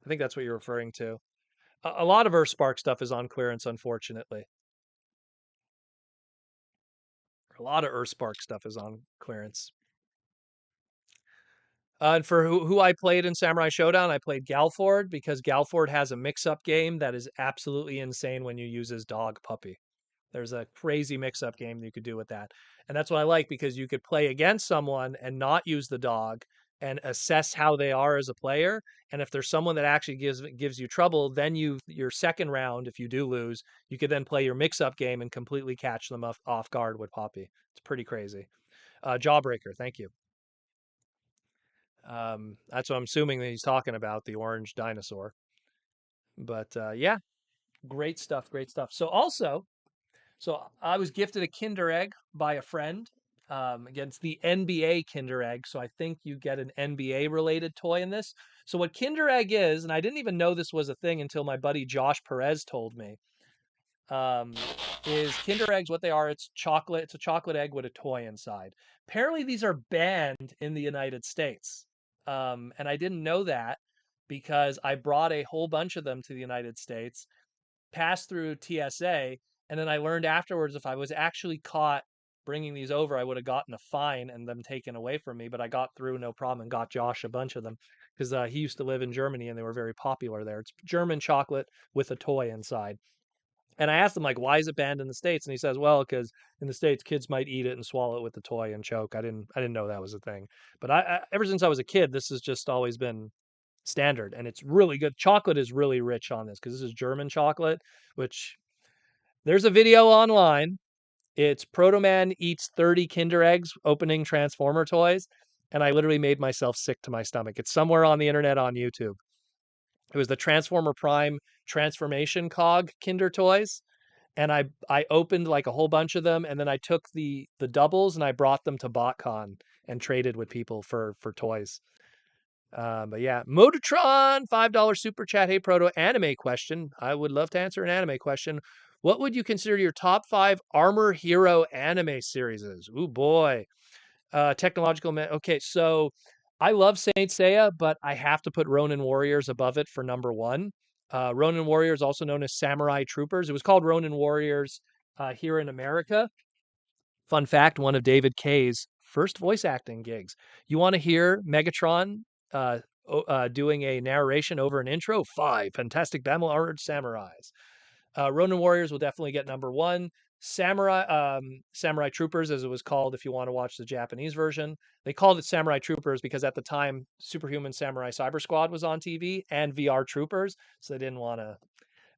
Speaker 1: I think that's what you're referring to. A lot of Earth Spark stuff is on clearance, unfortunately. A lot of Earthspark stuff is on clearance. And for who I played in Samurai Showdown, I played Galford because Galford has a mix-up game that is absolutely insane when you use his dog puppy. There's a crazy mix-up game that you could do with that. And that's what I like because you could play against someone and not use the dog and assess how they are as a player. And if there's someone that actually gives you trouble, then your second round, if you do lose, you could then play your mix-up game and completely catch them off guard with Poppy. It's pretty crazy. Jawbreaker, thank you. That's what I'm assuming that he's talking about, the orange dinosaur. But yeah, great stuff, great stuff. So I was gifted a Kinder Egg by a friend. Against the NBA Kinder Egg, so I think you get an NBA related toy in this. So what Kinder Egg is, and I didn't even know this was a thing until my buddy Josh Perez told me. is Kinder eggs. What they are, it's chocolate. It's a chocolate egg with a toy inside. Apparently, these are banned in the United States, and I didn't know that because I brought a whole bunch of them to the United States, passed through TSA, and then I learned afterwards if I was actually caught bringing these over, I would have gotten a fine and them taken away from me. But I got through no problem and got Josh a bunch of them because he used to live in Germany and they were very popular there. It's German chocolate with a toy inside. And I asked him like, why is it banned in the States? And he says, well, because in the States, kids might eat it and swallow it with the toy and choke. I didn't know that was a thing. But ever since I was a kid, this has just always been standard, and it's really good. Chocolate is really rich on this because this is German chocolate, which there's a video online. It's Proto Man eats 30 Kinder eggs opening Transformer toys, and I literally made myself sick to my stomach. It's somewhere on the internet on YouTube. It was the Transformer Prime transformation cog Kinder toys, and I opened like a whole bunch of them, and then I took the doubles and I brought them to BotCon and traded with people for toys. But yeah, Motatron, $5 super chat. Hey, Proto, anime question. I would love to answer an anime question. What would you consider your top five Armor Hero anime series? Ooh, boy. Technological man. Okay, so I love Saint Seiya, but I have to put Ronin Warriors above it for number one. Ronin Warriors, also known as Samurai Troopers. It was called Ronin Warriors here in America. Fun fact, one of David Kay's first voice acting gigs. You want to hear Megatron uh, doing a narration over an intro? Five fantastic battle armored samurais. Ronin Warriors will definitely get number one. Samurai Troopers, as it was called, if you want to watch the Japanese version. They called it Samurai Troopers because at the time, Superhuman Samurai Cyber Squad was on TV and VR Troopers, so they didn't want to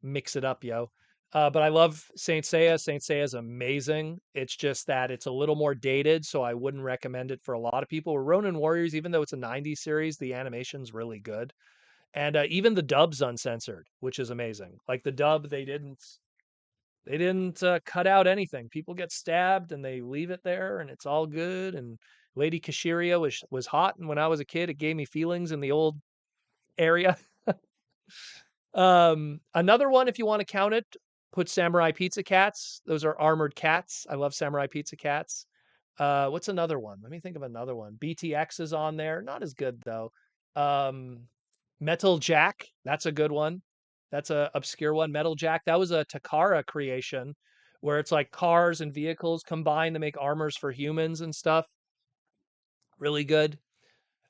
Speaker 1: mix it up, yo. But I love Saint Seiya. Saint Seiya is amazing. It's just that it's a little more dated, so I wouldn't recommend it for a lot of people. Ronin Warriors, even though it's a '90s series, the animation's really good, and even the dub's uncensored, which is amazing. Like the dub, they didn't cut out anything. People get stabbed and they leave it there, and it's all good. And Lady Kashiria was hot, and when I was a kid, it gave me feelings in the old area. Another one, if you want to count it, put Samurai Pizza Cats. Those are armored cats. I love Samurai Pizza Cats. What's another one? Let me think of another one. BTX is on there. Not as good though. Um, Metal Jack. That's a good one. That's a obscure one. Metal Jack. That was a Takara creation where it's like cars and vehicles combined to make armors for humans and stuff. Really good.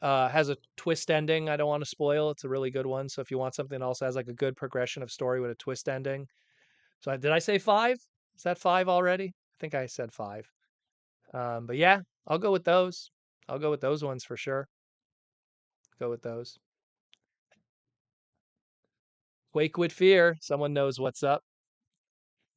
Speaker 1: Has a twist ending. I don't want to spoil. It's a really good one. So if you want something else that has like a good progression of story with a twist ending. So did I say five? Is that five already? I think I said five. But yeah, I'll go with those. I'll go with those ones for sure. Go with those. Quake with Fear. Someone knows what's up.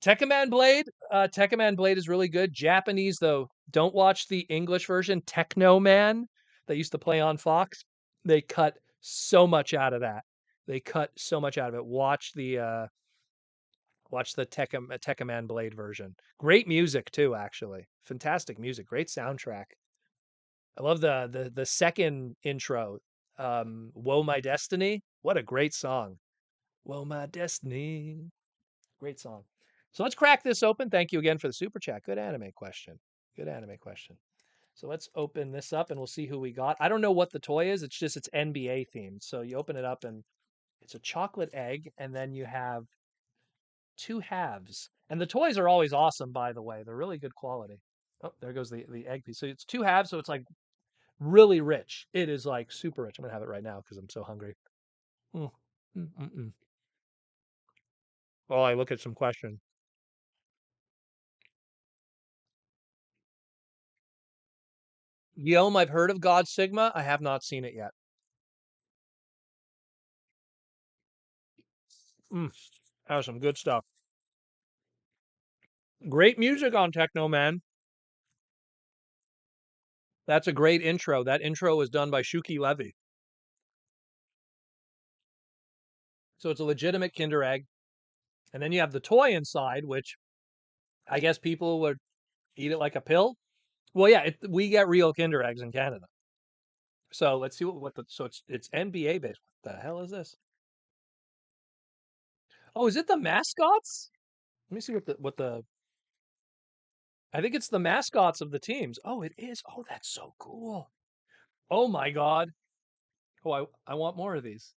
Speaker 1: Tekkaman Blade. Tekkaman Blade is really good. Japanese though. Don't watch the English version. Techno Man that used to play on Fox. They cut so much out of that. They cut so much out of it. Watch the Tekkaman Blade version. Great music too, actually. Fantastic music. Great soundtrack. I love the second intro. Woe My Destiny. What a great song. Woe My Destiny. Great song. So let's crack this open. Thank you again for the super chat. Good anime question. Good anime question. So let's open this up and we'll see who we got. I don't know what the toy is. It's just it's NBA themed. So you open it up and it's a chocolate egg, and then you have two halves. And the toys are always awesome, by the way. They're really good quality. Oh, there goes the egg piece. So it's two halves, so it's like really rich. It is like super rich. I'm gonna have it right now because I'm so hungry. Mm. Mm-mm-mm. While I look at some questions. Guillaume, I've heard of God Sigma. I have not seen it yet. Mm, that was some good stuff. Great music on Techno Man. That's a great intro. That intro was done by Shuki Levy. So it's a legitimate Kinder Egg. And then you have the toy inside, which I guess people would eat it like a pill. Well, yeah, we get real Kinder Eggs in Canada. So let's see what the so it's NBA based. What the hell is this? Oh, is it the mascots? Let me see what the I think it's the mascots of the teams. Oh, it is. Oh, that's so cool. Oh my God. Oh, I want more of these.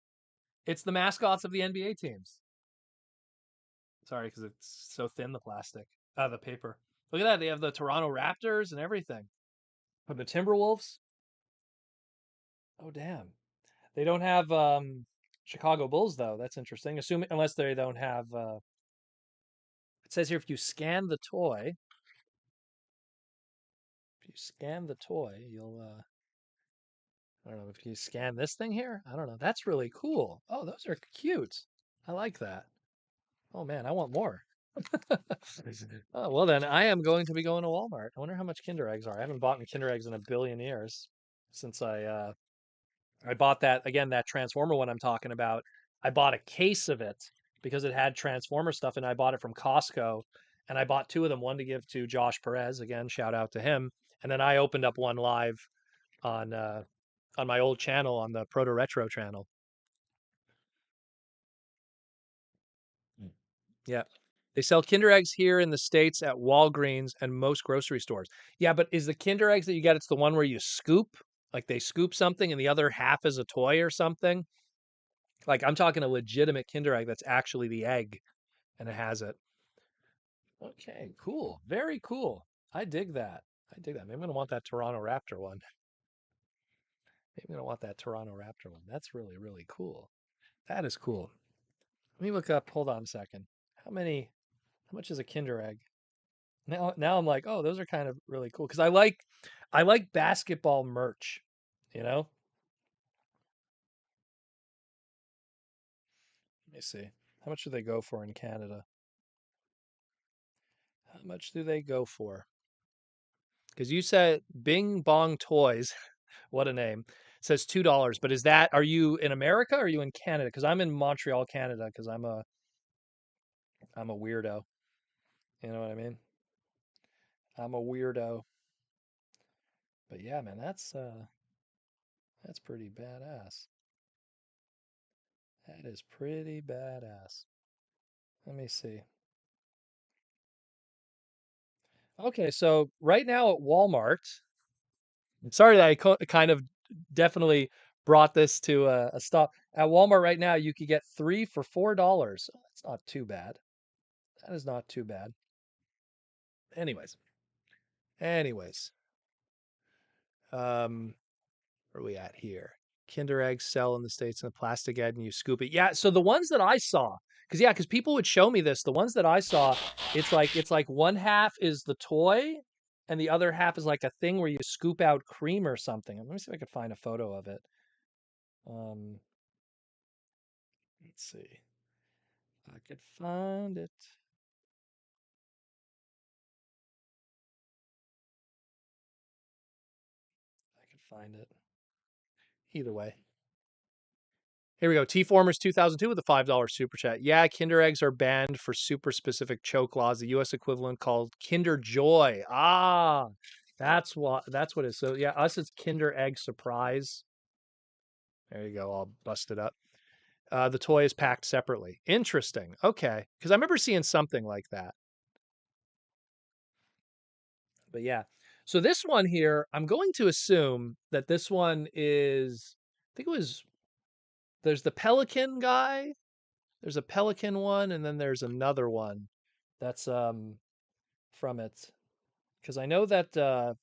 Speaker 1: It's the mascots of the NBA teams. Sorry, because it's so thin, the plastic. The paper. Look at that. They have the Toronto Raptors and everything. From the Timberwolves. Oh, damn. They don't have Chicago Bulls, though. That's interesting. Assuming, unless they don't have. It says here if you scan the toy, you'll. I don't know if you scan this thing here. I don't know. That's really cool. Oh, those are cute. I like that. Oh man, I want more. Oh, well then I am going to be going to Walmart. I wonder how much Kinder eggs are. I haven't bought Kinder eggs in a billion years since I bought that again, that Transformer one I'm talking about. I bought a case of it because it had Transformer stuff and I bought it from Costco and I bought two of them, one to give to Josh Perez, again, shout out to him. And then I opened up one live on my old channel on the Proto Retro channel. Mm. Yeah. They sell Kinder eggs here in the States at Walgreens and most grocery stores. Yeah, but is the Kinder eggs that you get, it's the one where you scoop, like they scoop something and the other half is a toy or something? Like I'm talking a legitimate Kinder egg that's actually the egg and it has it. Okay, cool. Very cool. I dig that. I dig that. Maybe I'm gonna want that Toronto Raptor one. Maybe I'm gonna want that Toronto Raptor one. That's really, really cool. That is cool. Let me look up, hold on a second. How much is a Kinder egg? Now I'm like, oh, those are kind of really cool. Because I like basketball merch, you know? Let me see. How much do they go for in Canada? How much do they go for? Because you said Bing Bong Toys, what a name, says $2. But are you in America or are you in Canada? Because I'm in Montreal, Canada, because I'm a weirdo. You know what I mean? I'm a weirdo. But yeah, man, that's pretty badass. That is pretty badass. Let me see. Okay, so right now at Walmart, sorry that kind of definitely brought this to a stop. At Walmart right now, you could get three for $4. Oh, that's not too bad. That is not too bad. Anyways, anyways, um, where are we at here? Kinder eggs sell in the States in a plastic egg and you scoop it. Yeah, so the ones that I saw, because people would show me this. The ones that I saw, it's like one half is the toy and the other half is like a thing where you scoop out cream or something. Let me see if I could find a photo of it. Um, let's see. If I could find it. I could find it. Either way. Here we go. T Formers 2002 with a $5 super chat. Yeah, Kinder eggs are banned for super specific choke laws. The US equivalent called Kinder Joy. Ah, that's what it is. So yeah, us it's Kinder Egg Surprise. There you go, all busted up. The toy is packed separately. Interesting. Okay. Because I remember seeing something like that. But yeah. So this one here, I'm going to assume that this one is, I think it was, there's the Pelican guy. There's a Pelican one, and then there's another one that's from it. Because I know that the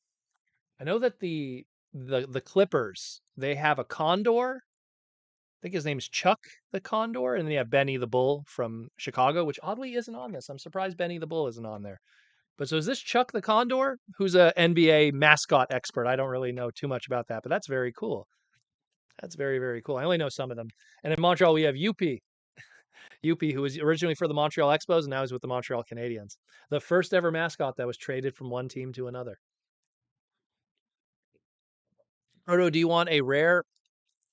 Speaker 1: Clippers, they have a Condor. I think his name's Chuck the Condor, and then you have Benny the Bull from Chicago, which oddly isn't on this. I'm surprised Benny the Bull isn't on there. But so is this Chuck the Condor, who's a NBA mascot expert? I don't really know too much about that, but that's very cool. That's very, very cool. I only know some of them. And in Montreal, we have UP, who was originally for the Montreal Expos and now he's with the Montreal Canadiens. The first ever mascot that was traded from one team to another. Proto, do you want a rare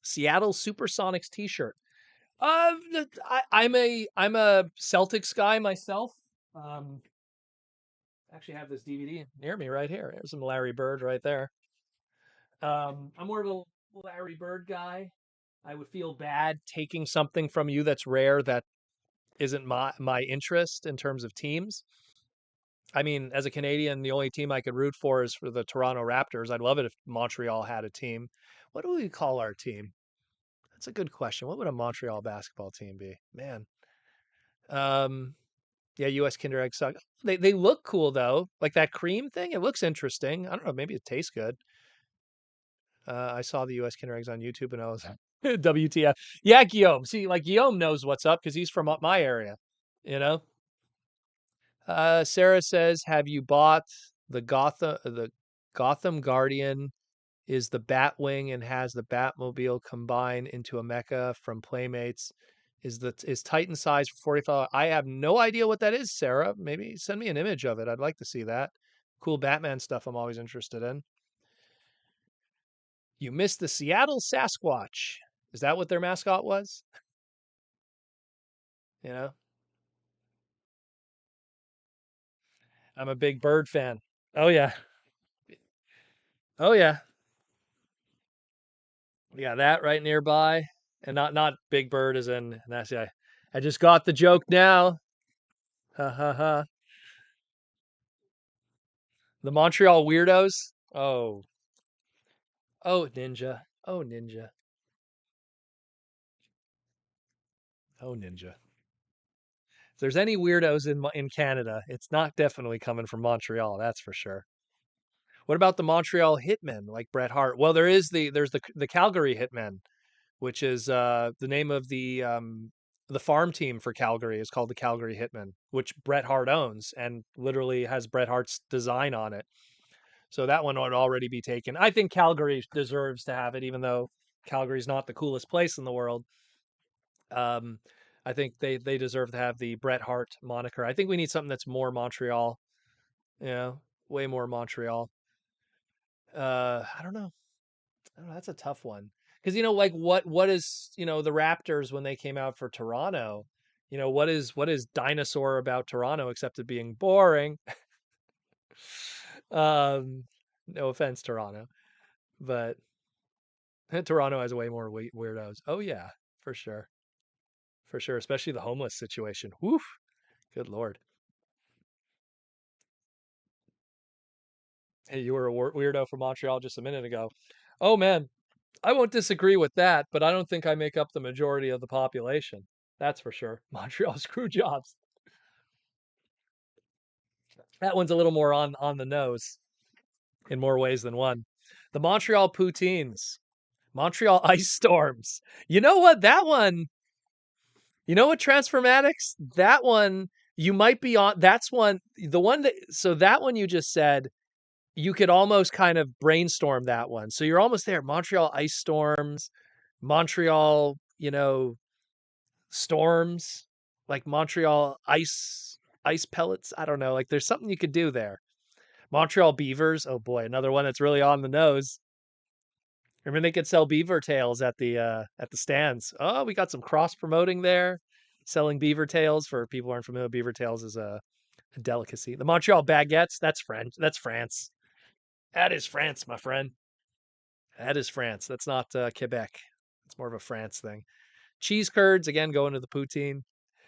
Speaker 1: Seattle Supersonics T-shirt? I'm a Celtics guy myself. Um, actually have this DVD near me right here. There's some Larry Bird right there. I'm more of a Larry Bird guy. I would feel bad taking something from you that's rare that isn't my interest in terms of teams. I mean, as a Canadian, the only team I could root for is for the Toronto Raptors. I'd love it if Montreal had a team. What do we call our team? That's a good question. What would a Montreal basketball team be? Man. Um, yeah, US Kinder Egg suck. They look cool though. Like that cream thing, it looks interesting. I don't know, maybe it tastes good. I saw the US Kinder Eggs on YouTube and I was WTF. Yeah, Guillaume. See, like Guillaume knows what's up because he's from up my area, you know? Sarah says, "Have you bought the Gotham Guardian is the Batwing and has the Batmobile combined into a mecha from Playmates? Is Titan size for 45? I have no idea what that is, Sarah. Maybe send me an image of it. I'd like to see that. Cool Batman stuff I'm always interested in. You missed the Seattle Sasquatch. Is that what their mascot was? You know, I'm a big bird fan. Oh yeah. Oh yeah. We got that right nearby. And not Big Bird as in that's yeah. I just got the joke now. Ha ha ha. The Montreal Weirdos. Oh. Oh Ninja. Oh Ninja. Oh Ninja. If there's any weirdos in Canada, it's not definitely coming from Montreal, that's for sure. What about the Montreal Hitmen like Bret Hart? Well, there's the Calgary Hitmen, which is the name of the farm team for Calgary is called the Calgary Hitmen, which Bret Hart owns and literally has Bret Hart's design on it. So that one would already be taken. I think Calgary deserves to have it, even though Calgary's not the coolest place in the world. Um, I think they deserve to have the Bret Hart moniker. I think we need something that's more Montreal, you know, way more Montreal. I don't know. I don't know. That's a tough one because like what is the Raptors when they came out for Toronto? What is dinosaur about Toronto except it being boring? um, no offense, Toronto, but Toronto has way more weirdos. Oh yeah, for sure, for sure. Especially the homeless situation. Woof. Good lord. Hey, you were a weirdo from Montreal just a minute ago. Oh man, I won't disagree with that, but I don't think I make up the majority of the population. That's for sure. Montreal screw jobs. That one's a little more on the nose in more ways than one. The Montreal Poutines, Montreal Ice Storms. You know what? That one, you know what, Transformatics? That one, you might be on. That's one, the one that, so that one you just said, you could almost kind of brainstorm that one. So you're almost there. Montreal Ice Storms, Montreal, storms, like Montreal ice pellets. I don't know. Like there's something you could do there. Montreal Beavers. Oh boy, another one that's really on the nose. I mean, they could sell beaver tails at the stands. Oh, we got some cross promoting there, selling beaver tails for people who aren't familiar. Beaver tails is a delicacy. The Montreal baguettes. That's French. That's France. That is France, my friend. That is France. That's not Quebec. It's more of a France thing. Cheese curds again going to the poutine.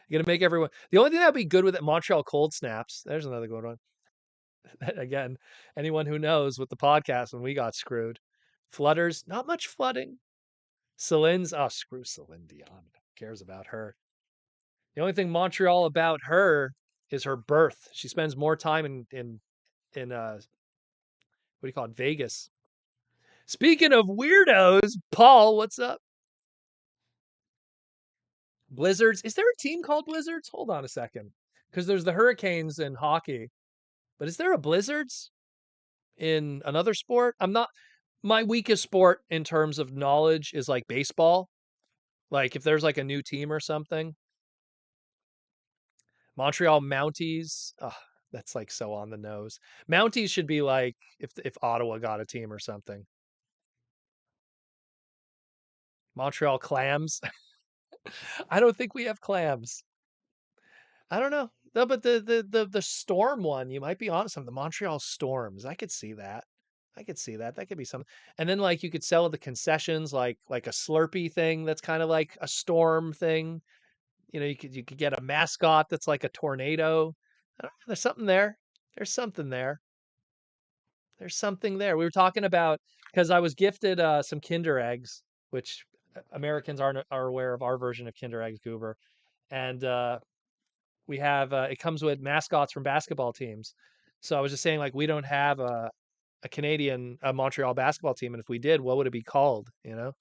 Speaker 1: You're gonna make everyone. The only thing that'd be good with it, Montreal cold snaps. There's another good one. Again, anyone who knows with the podcast when we got screwed. Flutters, not much flooding. Celine's, oh, screw Celine Dion. Who cares about her? The only thing Montreal about her is her birth. She spends more time in what do you call it, Vegas. Speaking of weirdos, Paul, what's up? Blizzards. Is there a team called Blizzards? Hold on a second, because there's the Hurricanes in hockey, but is there a Blizzards in another sport? I'm not. My weakest sport in terms of knowledge is like baseball. Like if there's like a new team or something, Montreal Mounties. Oh, that's like so on the nose. Mounties should be like if Ottawa got a team or something. Montreal Clams. I don't think we have clams. I don't know. No, but the storm one, you might be on something. The Montreal Storms. I could see that. I could see that. That could be something. And then like you could sell at the concessions like a Slurpee thing that's kind of like a storm thing. You could get a mascot that's like a tornado. I don't know, there's something there. There's something there. There's something there. We were talking about because I was gifted some Kinder eggs, which Americans are aware of our version of Kinder eggs, Goober, and we have it comes with mascots from basketball teams. So I was just saying, like, we don't have a Canadian Montreal basketball team, and if we did, what would it be called? You know,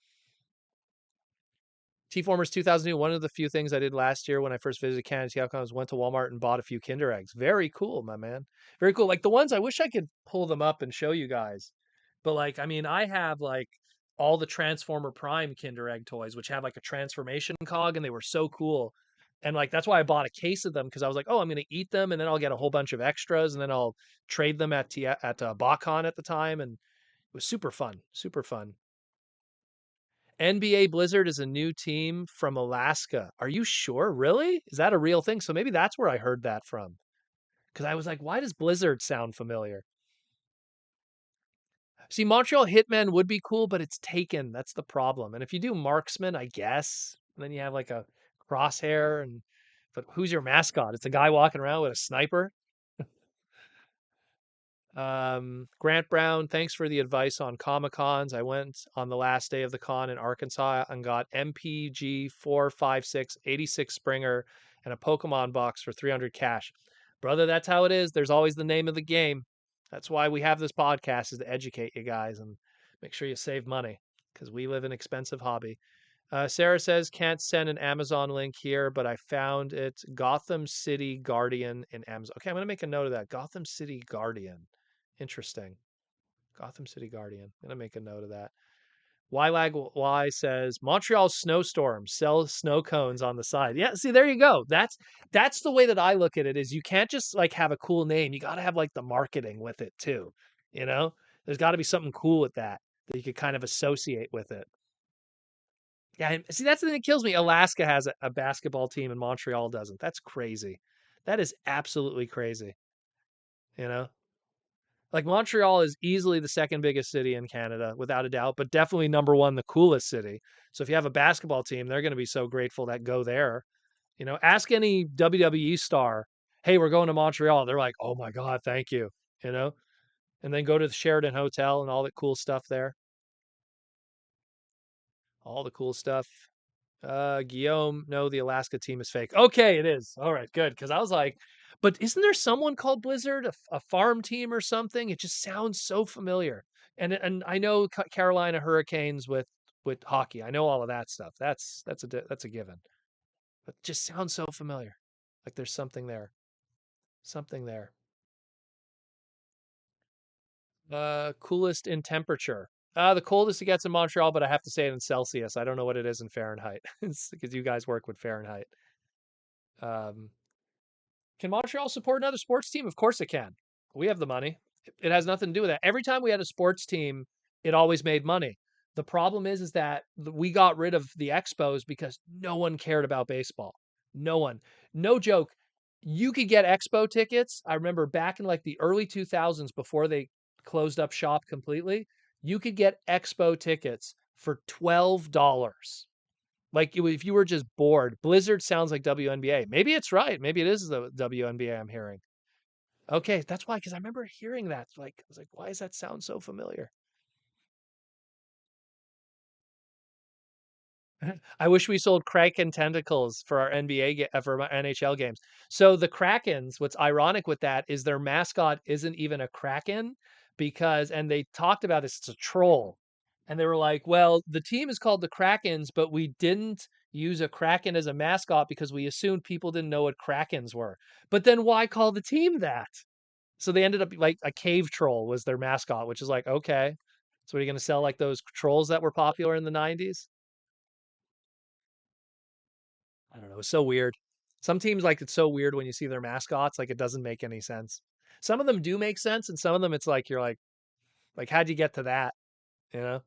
Speaker 1: T-Formers 2002. One of the few things I did last year when I first visited Canada TFCon was went to Walmart and bought a few Kinder eggs. Very cool, my man. Very cool. Like the ones I wish I could pull them up and show you guys. But like, I mean, I have like all the Transformer Prime Kinder Egg toys, which have like a transformation cog, and they were so cool. And like that's why I bought a case of them because I was like, oh, I'm gonna eat them, and then I'll get a whole bunch of extras, and then I'll trade them at BotCon at the time, and it was super fun, super fun. NBA Blizzard is a new team from Alaska. Are you sure? Really? Is that a real thing? So maybe that's where I heard that from. Because I was like, why does Blizzard sound familiar? See, Montreal Hitmen would be cool, but it's taken. That's the problem. And if you do Marksman, I guess, then you have like a crosshair and but who's your mascot? It's a guy walking around with a sniper. Grant Brown, thanks for the advice on Comic Cons. I went on the last day of the con in Arkansas and got MPG 456 86 Springer and a Pokemon box for 300 cash. Brother, that's how it is. There's always the name of the game. That's why we have this podcast is to educate you guys and make sure you save money because we live an expensive hobby. Sarah says, can't send an Amazon link here, but I found it. Gotham City Guardian in Amazon. Okay, I'm going to make a note of that. Gotham City Guardian. Interesting. Gotham City Guardian. I'm going to make a note of that. Y says Montreal snowstorm sells snow cones on the side. Yeah, see there you go. That's the way that I look at it is you can't just like have a cool name. You got to have like the marketing with it too. You know? There's got to be something cool with that that you could kind of associate with it. Yeah, and see, that's the thing that kills me. Alaska has a basketball team and Montreal doesn't. That's crazy. That is absolutely crazy. You know, like Montreal is easily the second biggest city in Canada, without a doubt, but definitely number one, the coolest city. So if you have a basketball team, they're going to be so grateful that go there. You know, ask any WWE star, hey, we're going to Montreal. They're like, oh my God, thank you. You know, and then go to the Sheraton Hotel and all that cool stuff there. All the cool stuff. Guillaume, no, the Alaska team is fake. Okay, it is. All right, good. Because I was like, but isn't there someone called Blizzard, a farm team or something? It just sounds so familiar. And I know Carolina Hurricanes with hockey. I know all of that stuff. That's a given. But it just sounds so familiar. Like there's something there. Something there. Coolest in temperature. The coldest it gets in Montreal, but I have to say it in Celsius. I don't know what it is in Fahrenheit. It's because you guys work with Fahrenheit. Um, Can Montreal support another sports team? Of course it can. We have the money. It has nothing to do with that. Every time we had a sports team, it always made money. The problem is that we got rid of the expos because no one cared about baseball. No one. No joke. You could get expo tickets. I remember back in like the early 2000s before they closed up shop completely, you could get expo tickets for $12. Like if you were just bored, Blizzard sounds like WNBA. Maybe it's right. Maybe it is the WNBA I'm hearing. Okay, that's why, because I remember hearing that. Like, I was like, why does that sound so familiar? I wish we sold Kraken tentacles for our for my NHL games. So the Krakens, what's ironic with that is their mascot isn't even a Kraken because, and they talked about this, it's a troll. And they were like, well, the team is called the Krakens, but we didn't use a Kraken as a mascot because we assumed people didn't know what Krakens were. But then why call the team that? So they ended up like a cave troll was their mascot, which is like, okay. So are you going to sell like those trolls that were popular in the 90s? I don't know. It's so weird. Some teams like it's so weird when you see their mascots, like it doesn't make any sense. Some of them do make sense, and some of them it's like you're like how'd you get to that? You know,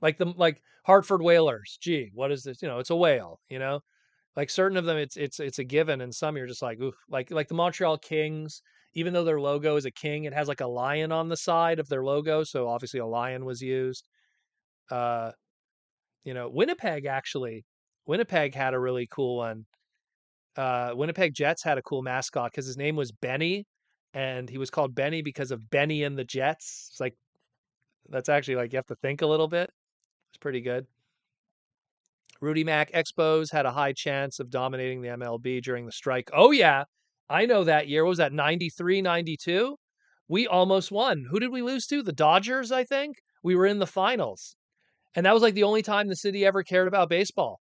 Speaker 1: like Hartford Whalers. Gee, what is this? You know, it's a whale. You know, like certain of them, it's a given, and some you're just like oof. Like the Montreal Kings, even though their logo is a king, it has like a lion on the side of their logo, so obviously a lion was used. Uh, you know, Winnipeg had a really cool one. Winnipeg Jets had a cool mascot because his name was Benny, and he was called Benny because of Benny and the Jets. It's like that's actually like you have to think a little bit. It's pretty good. Rudy Mack Expos had a high chance of dominating the MLB during the strike. Oh yeah, I know that year. What was that? 93, 92? We almost won. Who did we lose to? The Dodgers, I think. We were in the finals. And that was like the only time the city ever cared about baseball.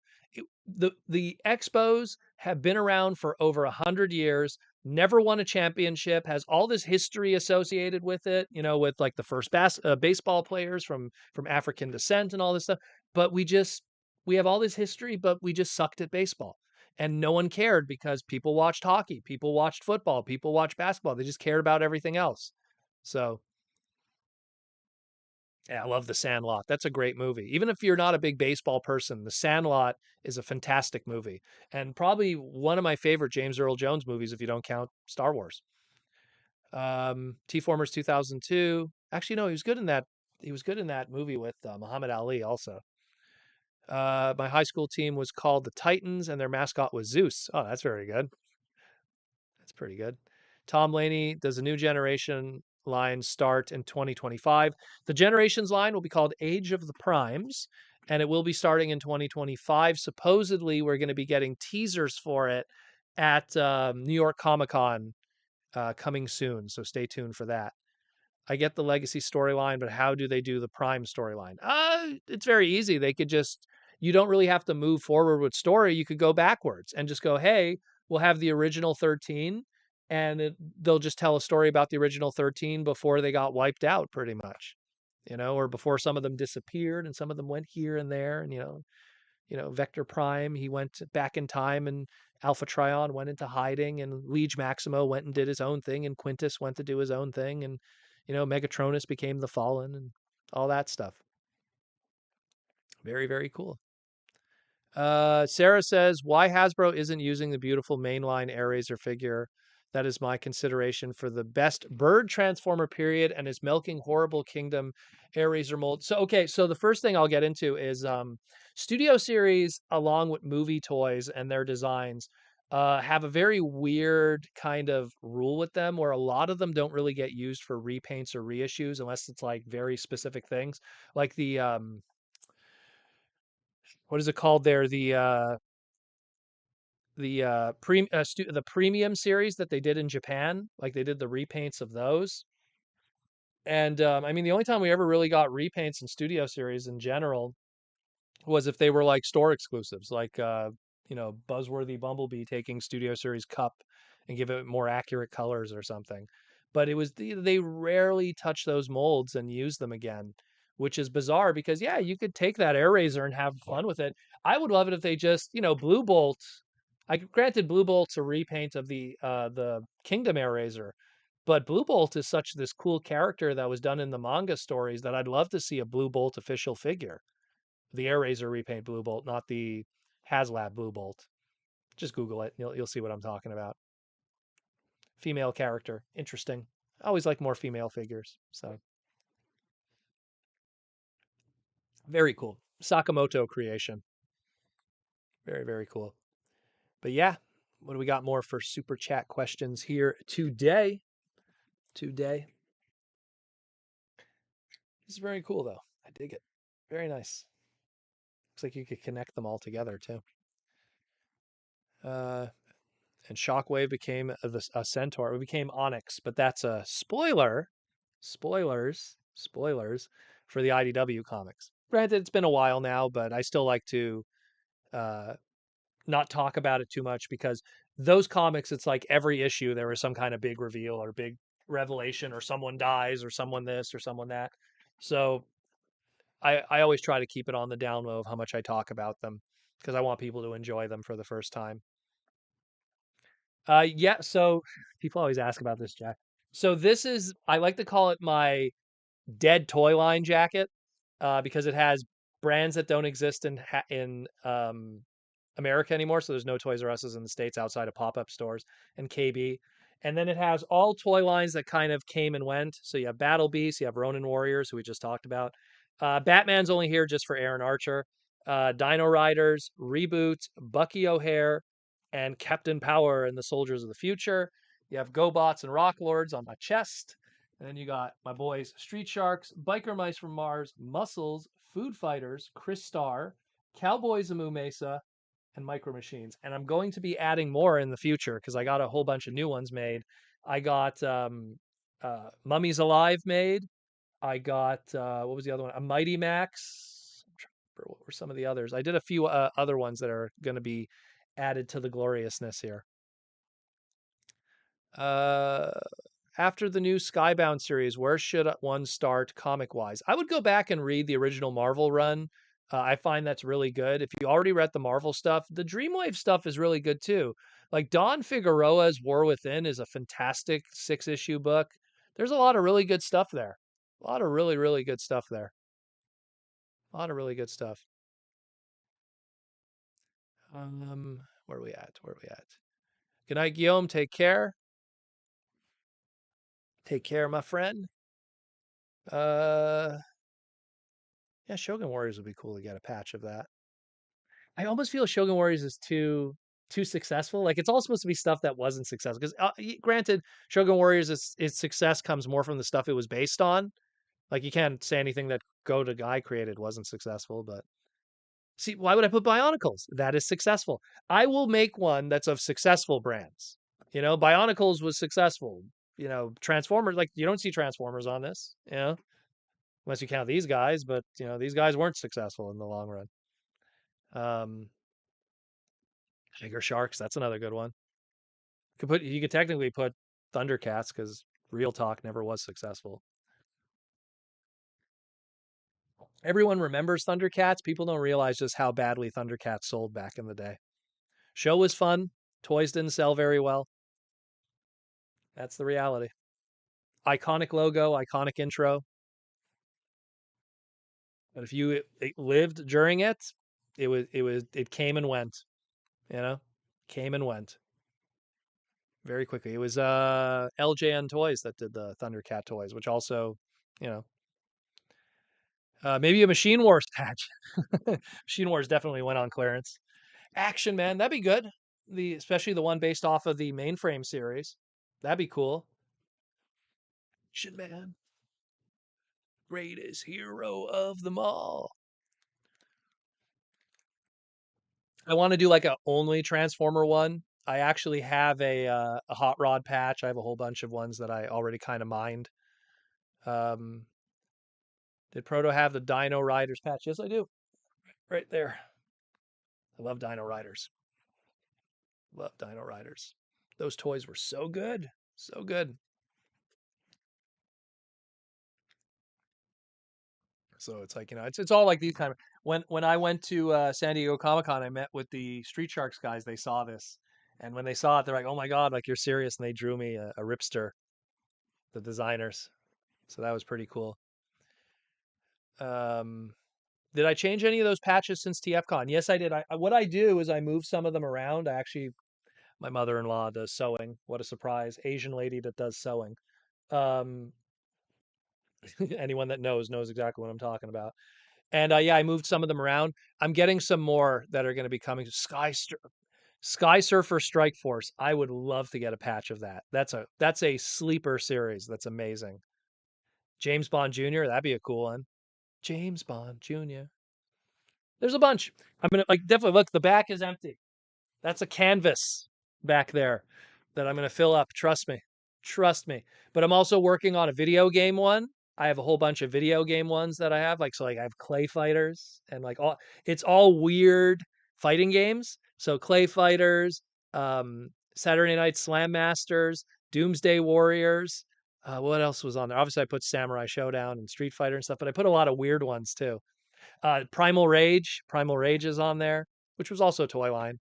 Speaker 1: The Expos have been around for over 100 years, never won a championship, has all this history associated with it, with like the first baseball players from African descent and all this stuff. But we have all this history, but we just sucked at baseball. And no one cared because people watched hockey, people watched football, people watched basketball. They just cared about everything else. So yeah, I love The Sandlot. That's a great movie. Even if you're not a big baseball person, The Sandlot is a fantastic movie and probably one of my favorite James Earl Jones movies if you don't count Star Wars. T-Formers 2002. Actually, no, he was good in that. He was good in that movie with Muhammad Ali also. My high school team was called the Titans and their mascot was Zeus. Oh, that's very good. That's pretty good. Tom Laney, does a new generation line start in 2025? The generations line will be called Age of the Primes, and it will be starting in 2025. Supposedly, we're going to be getting teasers for it at New York Comic Con coming soon. So stay tuned for that. I get the legacy storyline, but how do they do the prime storyline? It's very easy. They could just, you don't really have to move forward with story. You could go backwards and just go, hey, we'll have the original 13 and they'll just tell a story about the original 13 before they got wiped out pretty much, or before some of them disappeared and some of them went here and there. And, Vector Prime, he went back in time and Alpha Trion went into hiding and Liege Maximo went and did his own thing and Quintus went to do his own thing and Megatronus became the Fallen and all that stuff. Very, very cool. Sarah says, why Hasbro isn't using the beautiful mainline Airazor figure? That is my consideration for the best bird transformer period and is milking Horrible Kingdom Airazor mold. So, okay, so the first thing I'll get into is Studio Series, along with movie toys and their designs, have a very weird kind of rule with them where a lot of them don't really get used for repaints or reissues unless it's like very specific things. Like what is it called there? The premium series that they did in Japan, like they did the repaints of those. And I mean, the only time we ever really got repaints in Studio Series in general was if they were like store exclusives, like Buzzworthy Bumblebee taking Studio Series Cup and give it more accurate colors or something. But they rarely touch those molds and use them again, which is bizarre because yeah, you could take that Airazor and have fun with it. I would love it if they just, Blue Bolt. I granted Blue Bolt's a repaint of the Kingdom Airazor, but Blue Bolt is such this cool character that was done in the manga stories that I'd love to see a Blue Bolt official figure. The Airazor repaint Blue Bolt, not the HasLab Blue Bolt. Just Google it. You'll see what I'm talking about. Female character, interesting. I always like more female figures. So very cool. Sakamoto creation. Very, very cool. But yeah, what do we got more for super chat questions here today? Today. This is very cool though. I dig it. Very nice. Looks like you could connect them all together too. Uh, and Shockwave became a Centaur. It became Onyx, but that's a spoiler. Spoilers for the IDW comics. Granted, it's been a while now, but I still like to uh, not talk about it too much because those comics, it's like every issue there is some kind of big reveal or big revelation or someone dies or someone this or someone that. So I always try to keep it on the down low of how much I talk about them because I want people to enjoy them for the first time. Yeah, so people always ask about this, Jack. So this is, I like to call it my dead toy line jacket because it has brands that don't exist in America anymore. So there's no Toys R Us's in the States outside of pop-up stores and KB. And then it has all toy lines that kind of came and went. So you have Battle Beast, you have Ronin Warriors, who we just talked about. Batman's only here just for Aaron Archer. Dino Riders, Reboot, Bucky O'Hare, and Captain Power and the Soldiers of the Future. You have GoBots and Rock Lords on my chest. And then you got my boys Street Sharks, Biker Mice from Mars, Muscles, Food Fighters, Chris Starr, Cowboys of Moo Mesa, and Micro Machines. And I'm going to be adding more in the future because I got a whole bunch of new ones made. I got Mummies Alive made. I got what was the other one? A Mighty Max. I'm trying to remember what were some of the others. I did a few other ones that are going to be added to the gloriousness here. Uh, After the new Skybound series, where should one start comic wise? I would go back and read the original Marvel run. I find that's really good. If you already read the Marvel stuff, the Dreamwave stuff is really good too. Like Don Figueroa's War Within is a fantastic 6 issue book. There's a lot of really good stuff there. A lot of really, really good stuff there. A lot of really good stuff. Where are we at? Where are we at? Good night, Guillaume. Take care. Take care, my friend. Uh, yeah, Shogun Warriors would be cool to get a patch of that. I almost feel Shogun Warriors is too successful. Like it's all supposed to be stuff that wasn't successful. Because granted, Shogun Warriors its success comes more from the stuff it was based on. Like you can't say anything that Go to Guy created wasn't successful. But see, why would I put Bionicles? That is successful. I will make one that's of successful brands. Bionicles was successful. Transformers, like you don't see Transformers on this. Unless you count these guys, but these guys weren't successful in the long run. Um, Tiger Sharks, that's another good one. You could technically put Thundercats because Real Talk never was successful. Everyone remembers Thundercats. People don't realize just how badly Thundercats sold back in the day. Show was fun. Toys didn't sell very well. That's the reality. Iconic logo, iconic intro. But if you lived during it, it came and went. You know, came and went very quickly. It was LJN Toys that did the Thundercat toys, which also, you know, maybe a Machine Wars patch. Machine Wars definitely went on clearance. Action Man, that'd be good. Especially the one based off of the mainframe series. That'd be cool. Action Man, greatest hero of them all. I want to do like a only Transformer one. I actually have a hot rod patch. I have a whole bunch of ones that I already kind of mined. Um, did Proto have the Dino Riders patch? Yes, I do. Right there. I love Dino Riders. Love Dino Riders. Those toys were so good. So good. So it's like, it's all like these kind of when I went to San Diego Comic Con, I met with the Street Sharks guys. They saw this. And when they saw it, they're like, "Oh my God, like you're serious." And they drew me a Ripster, the designers. So that was pretty cool. Um, did I change any of those patches since TFCon? Yes, I did. What I do is I move some of them around. My mother-in-law does sewing. What a surprise. Asian lady that does sewing. Um, anyone that knows exactly what I'm talking about. And yeah, I moved some of them around. I'm getting some more that are going to be coming. Sky Surfer Strike Force. I would love to get a patch of that. That's a sleeper series. That's amazing. James Bond Jr. That'd be a cool one. James Bond Jr. There's a bunch. I'm gonna like definitely look. The back is empty. That's a canvas back there that I'm gonna fill up. Trust me. Trust me. But I'm also working on a video game one. I have a whole bunch of video game ones that I have. Like I have Clay Fighters and like it's all weird fighting games. So Clay Fighters, Saturday Night Slam Masters, Doomsday Warriors. What else was on there? Obviously, I put Samurai Showdown and Street Fighter and stuff, but I put a lot of weird ones too. Primal Rage is on there, which was also a toy line.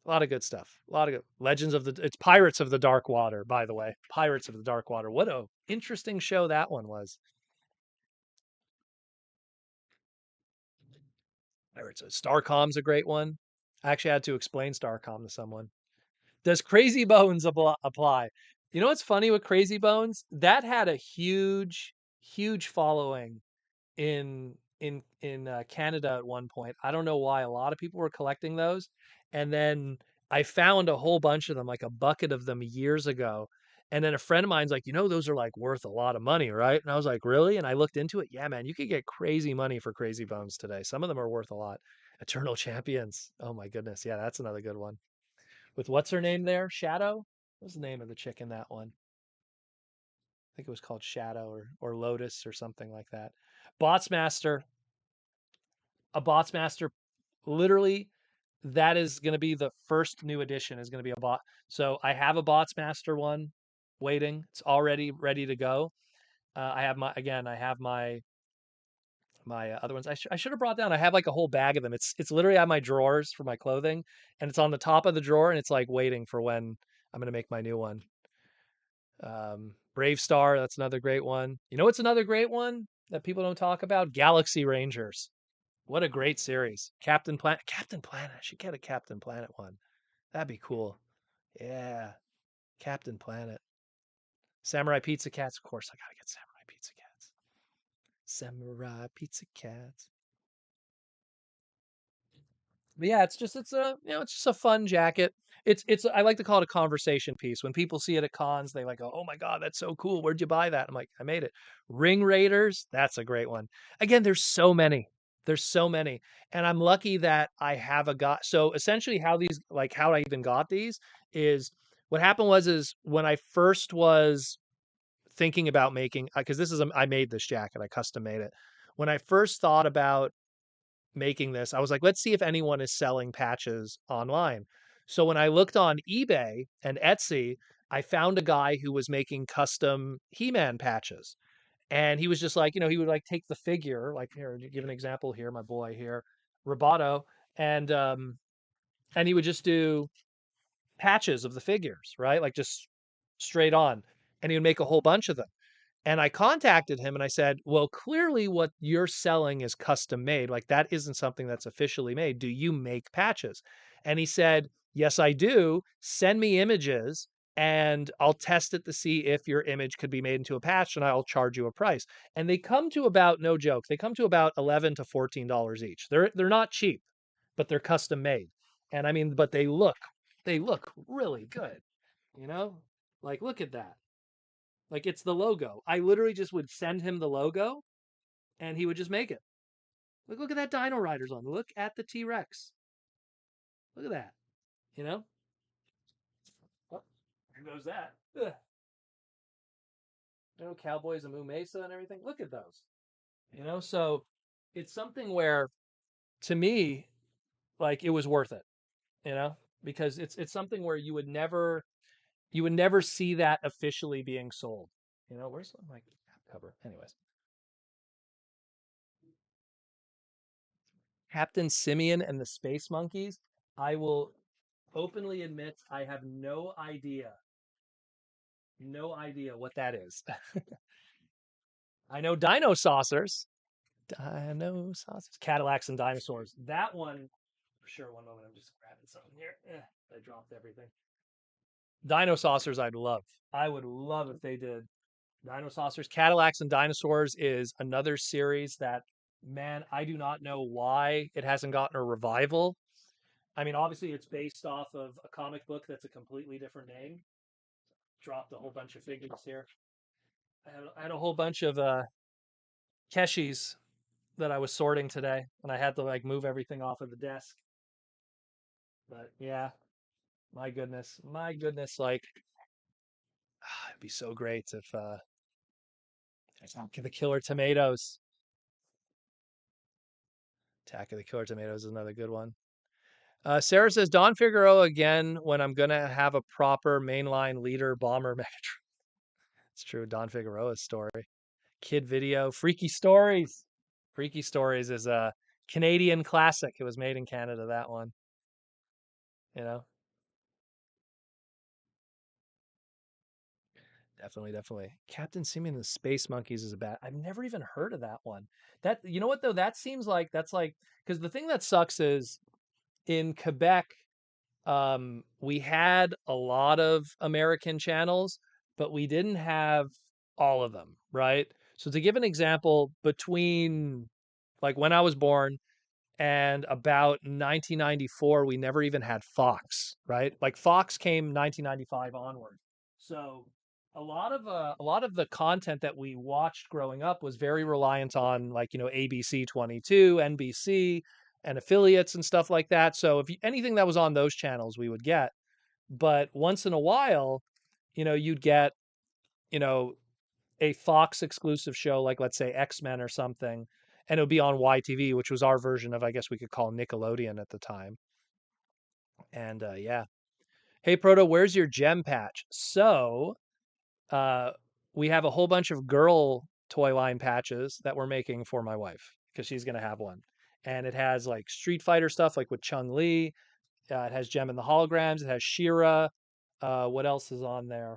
Speaker 1: A lot of good stuff. A lot of good it's Pirates of the Dark Water, by the way. Pirates of the Dark Water. What a interesting show that one was. Pirates of Starcom's a great one. I actually had to explain Starcom to someone. Does Crazy Bones apply? You know what's funny with Crazy Bones? That had a huge following in Canada at one point. I don't know why. A lot of people were collecting those, and then I found a whole bunch of them, like a bucket of them years ago. And then a friend of mine's like, those are like worth a lot of money, right? And I was like, really? And I looked into it. Yeah, man, you could get crazy money for crazy bones today. Some of them are worth a lot. Eternal Champions. Oh my goodness. Yeah, that's another good one. With what's her name there? Shadow? What's the name of the chick in that one? I think it was called Shadow or Lotus or something like that. Bots Master, a Bots Master, literally, that is going to be the first new edition. Is going to be a bot. So I have a Bots Master one waiting. It's already ready to go. I have my again. I have my other ones. I should have brought down. I have like a whole bag of them. It's literally on my drawers for my clothing, and it's on the top of the drawer, and it's like waiting for when I'm going to make my new one. Brave Star, that's another great one. You know what's another great one that people don't talk about? Galaxy Rangers. What a great series. Captain Planet. Captain Planet. I should get a Captain Planet one. That'd be cool. Yeah. Captain Planet. Samurai Pizza Cats. Of course, I gotta get Samurai Pizza Cats. Samurai Pizza Cats. But yeah, it's just a fun jacket. It's I like to call it a conversation piece. When people see it at cons, they like go, "Oh my god, that's so cool. Where'd you buy that?" I'm like, "I made it." Ring Raiders, that's a great one. Again, there's so many. There's so many. And I'm lucky that I have a got so essentially how I even got these is what happened is when I first was thinking about making because I made this jacket, I custom made it. When I first thought about making this, I was like, let's see if anyone is selling patches online. So when I looked on eBay and Etsy, I found a guy who was making custom He-Man patches. And he was just like, he would like take the figure, like here, give an example here, my boy here, Roboto, and and he would just do patches of the figures, right? Like just straight on. And he would make a whole bunch of them. And I contacted him and I said, "Well, clearly what you're selling is custom made. Like that isn't something that's officially made. Do you make patches?" And he said, "Yes, I do. Send me images and I'll test it to see if your image could be made into a patch and I'll charge you a price." And they come to about, no joke, they come to about 11 to $14 each. They're not cheap, but they're custom made. And I mean, but they look really good, you know? Like look at that. Like it's the logo. I literally just would send him the logo and he would just make it. Look at that Dino Riders on. Look at the T Rex. Look at that. You know? Oh, there goes that. Ugh. Cowboys and Moo Mesa and everything. Look at those. So it's something where to me, like it was worth it, you know? Because it's something where you would never see that officially being sold. Where's my cover? Anyways. Captain Simeon and the Space Monkeys. I will openly admit I have no idea what that is. I know dino saucers, Cadillacs and dinosaurs. That one for sure. One moment, I'm just grabbing something here. I dropped everything. Dino saucers, I'd love. I would love if they did dino saucers. Cadillacs and dinosaurs is another series that, man, I do not know why it hasn't gotten a revival. I mean, obviously, it's based off of a comic book that's a completely different name. Dropped a whole bunch of figures here. I had a whole bunch of Keshis that I was sorting today, and I had to like move everything off of the desk. But yeah, my goodness, like it'd be so great if Attack of the Killer Tomatoes. Attack of the Killer Tomatoes is another good one. Sarah says Don Figueroa again when I'm gonna have a proper mainline leader bomber Megatron. It's true, Don Figueroa's story. Kid Video, Freaky Stories. Freaky Stories is a Canadian classic. It was made in Canada, that one. You know, definitely, definitely. Captain Simeon and the Space Monkeys is a bad. I've never even heard of that one. You know what though? That seems like that's like because the thing that sucks is in Quebec, we had a lot of American channels, but we didn't have all of them, right? So to give an example, between like when I was born and about 1994 we never even had Fox, right? Like Fox came 1995 onward. So a lot of the content that we watched growing up was very reliant on, like, ABC 22, NBC, and affiliates and stuff like that. So if anything that was on those channels we would get. But once in a while, you'd get, you know, a Fox exclusive show, like let's say X-Men or something, and it would be on YTV, which was our version of, I guess we could call Nickelodeon at the time. And yeah. Hey Proto, where's your gem patch? So, uh we have a whole bunch of girl toy line patches that we're making for my wife because she's going to have one. And it has like Street Fighter stuff like with Chun-Li. It has Gem and the Holograms, it has Shira. What else is on there?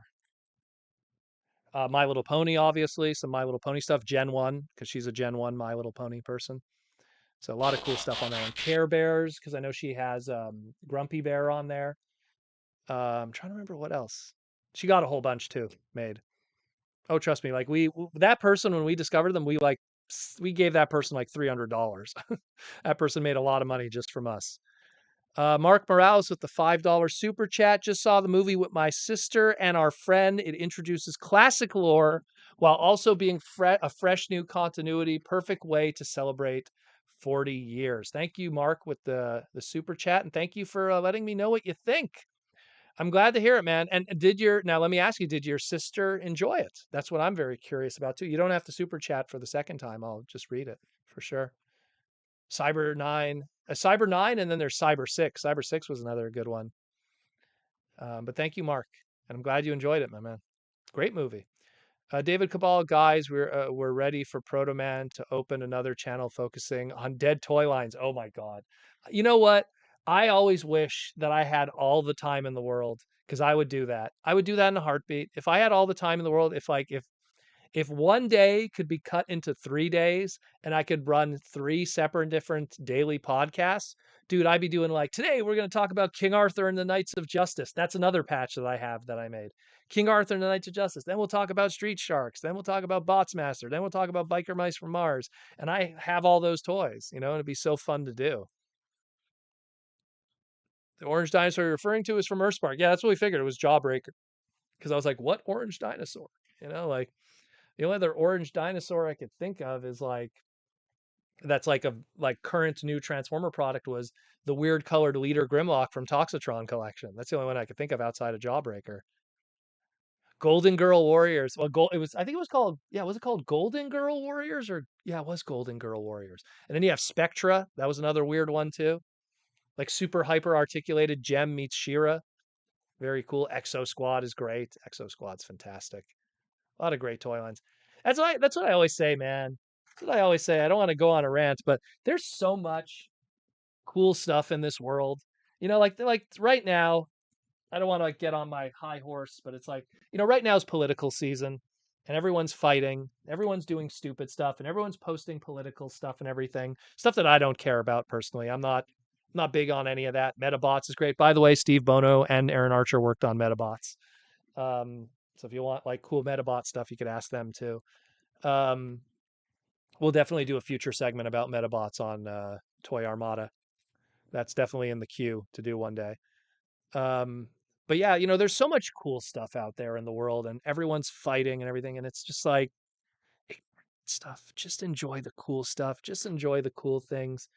Speaker 1: My Little Pony, obviously, some My Little Pony stuff. Gen 1, because she's a Gen 1 My Little Pony person. So a lot of cool stuff on there. And Care Bears, because I know she has Grumpy Bear on there. I'm trying to remember what else. She got a whole bunch too made. Oh, trust me, like that person, when we discovered them, we gave that person like $300. That person made a lot of money just from us. Mark Morales with the $5 super chat. Just saw the movie with my sister and our friend. It introduces classic lore while also being a fresh new continuity. Perfect way to celebrate 40 years. Thank you, Mark, with the super chat, and thank you for letting me know what you think. I'm glad to hear it, man. And now let me ask you, did your sister enjoy it? That's what I'm very curious about too. You don't have to super chat for the second time. I'll just read it for sure. Cyber 9, and then there's Cyber 6. Cyber 6 was another good one. But thank you, Mark. And I'm glad you enjoyed it, my man. Great movie. David Cabal, guys, we're ready for Proto Man to open another channel focusing on dead toy lines. Oh my God. You know what? I always wish that I had all the time in the world, because I would do that. I would do that in a heartbeat. If I had all the time in the world, if one day could be cut into 3 days and I could run three separate different daily podcasts, dude, I'd be doing like, today we're going to talk about King Arthur and the Knights of Justice. That's another patch that I have that I made. King Arthur and the Knights of Justice. Then we'll talk about Street Sharks. Then we'll talk about Botsmaster. Then we'll talk about Biker Mice from Mars. And I have all those toys, and it'd be so fun to do. The orange dinosaur you're referring to is from Earthspark. Yeah, that's what we figured. It was Jawbreaker. Because I was like, what orange dinosaur? Like, the only other orange dinosaur I could think of is like that's like a current new Transformer product was the weird colored leader Grimlock from Toxitron collection. That's the only one I could think of outside of Jawbreaker. Golden Girl Warriors. Well, it was, I think it was called, yeah, was it called Golden Girl Warriors, or yeah, it was Golden Girl Warriors. And then you have Spectra. That was another weird one too. Like super hyper articulated Gem meets Shira. Very cool. Exo Squad is great. Exo Squad's fantastic. A lot of great toy lines. That's what I always say, man. That's what I always say. I don't want to go on a rant, but there's so much cool stuff in this world. Like right now, I don't want to like get on my high horse, but it's like, right now is political season and everyone's fighting, everyone's doing stupid stuff, and everyone's posting political stuff and everything. Stuff that I don't care about personally. I'm not big on any of that. Metabots is great. By the way, Steve Bono and Aaron Archer worked on Metabots. So if you want like cool Metabot stuff, you could ask them too. Um, we'll definitely do a future segment about Metabots on Toy Armada. That's definitely in the queue to do one day. Um, but yeah, there's so much cool stuff out there in the world, and everyone's fighting and everything, and it's just like, hey, stuff. Just enjoy the cool stuff. Just enjoy the cool things.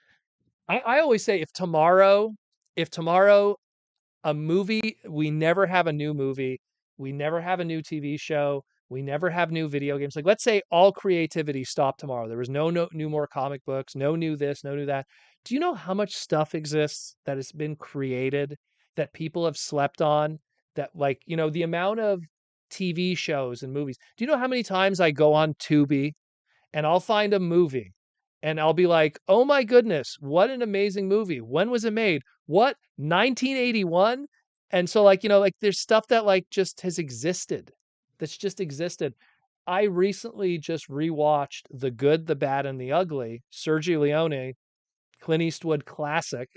Speaker 1: I always say, if tomorrow a movie, we never have a new movie, we never have a new TV show, we never have new video games. Like, let's say all creativity stopped tomorrow. There was no new more comic books, no new this, no new that. Do you know how much stuff exists that has been created that people have slept on? That, like, the amount of TV shows and movies. Do you know how many times I go on Tubi and I'll find a movie and I'll be like, "Oh my goodness, what an amazing movie. When was it made? What? 1981?" And so, like, like there's stuff that like just has existed. That's just existed. I recently just rewatched The Good, the Bad and the Ugly, Sergio Leone, Clint Eastwood classic,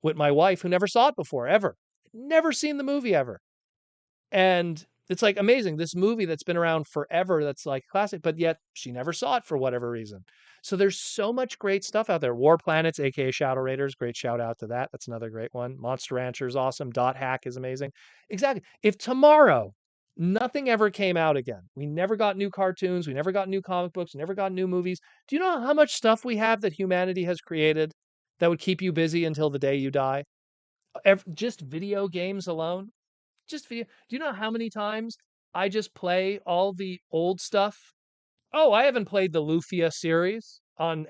Speaker 1: with my wife, who never saw it before ever. Never seen the movie ever. And It's like amazing. This movie that's been around forever, that's like classic, but yet she never saw it for whatever reason. So there's so much great stuff out there. War Planets, aka Shadow Raiders, great shout out to that. That's another great one. Monster Rancher is awesome. Dot Hack is amazing. Exactly. If tomorrow nothing ever came out again, we never got new cartoons, we never got new comic books, we never got new movies. Do you know how much stuff we have that humanity has created that would keep you busy until the day you die? Just video games alone. Just video. Do you know how many times I just play all the old stuff? Oh, I haven't played the Lufia series on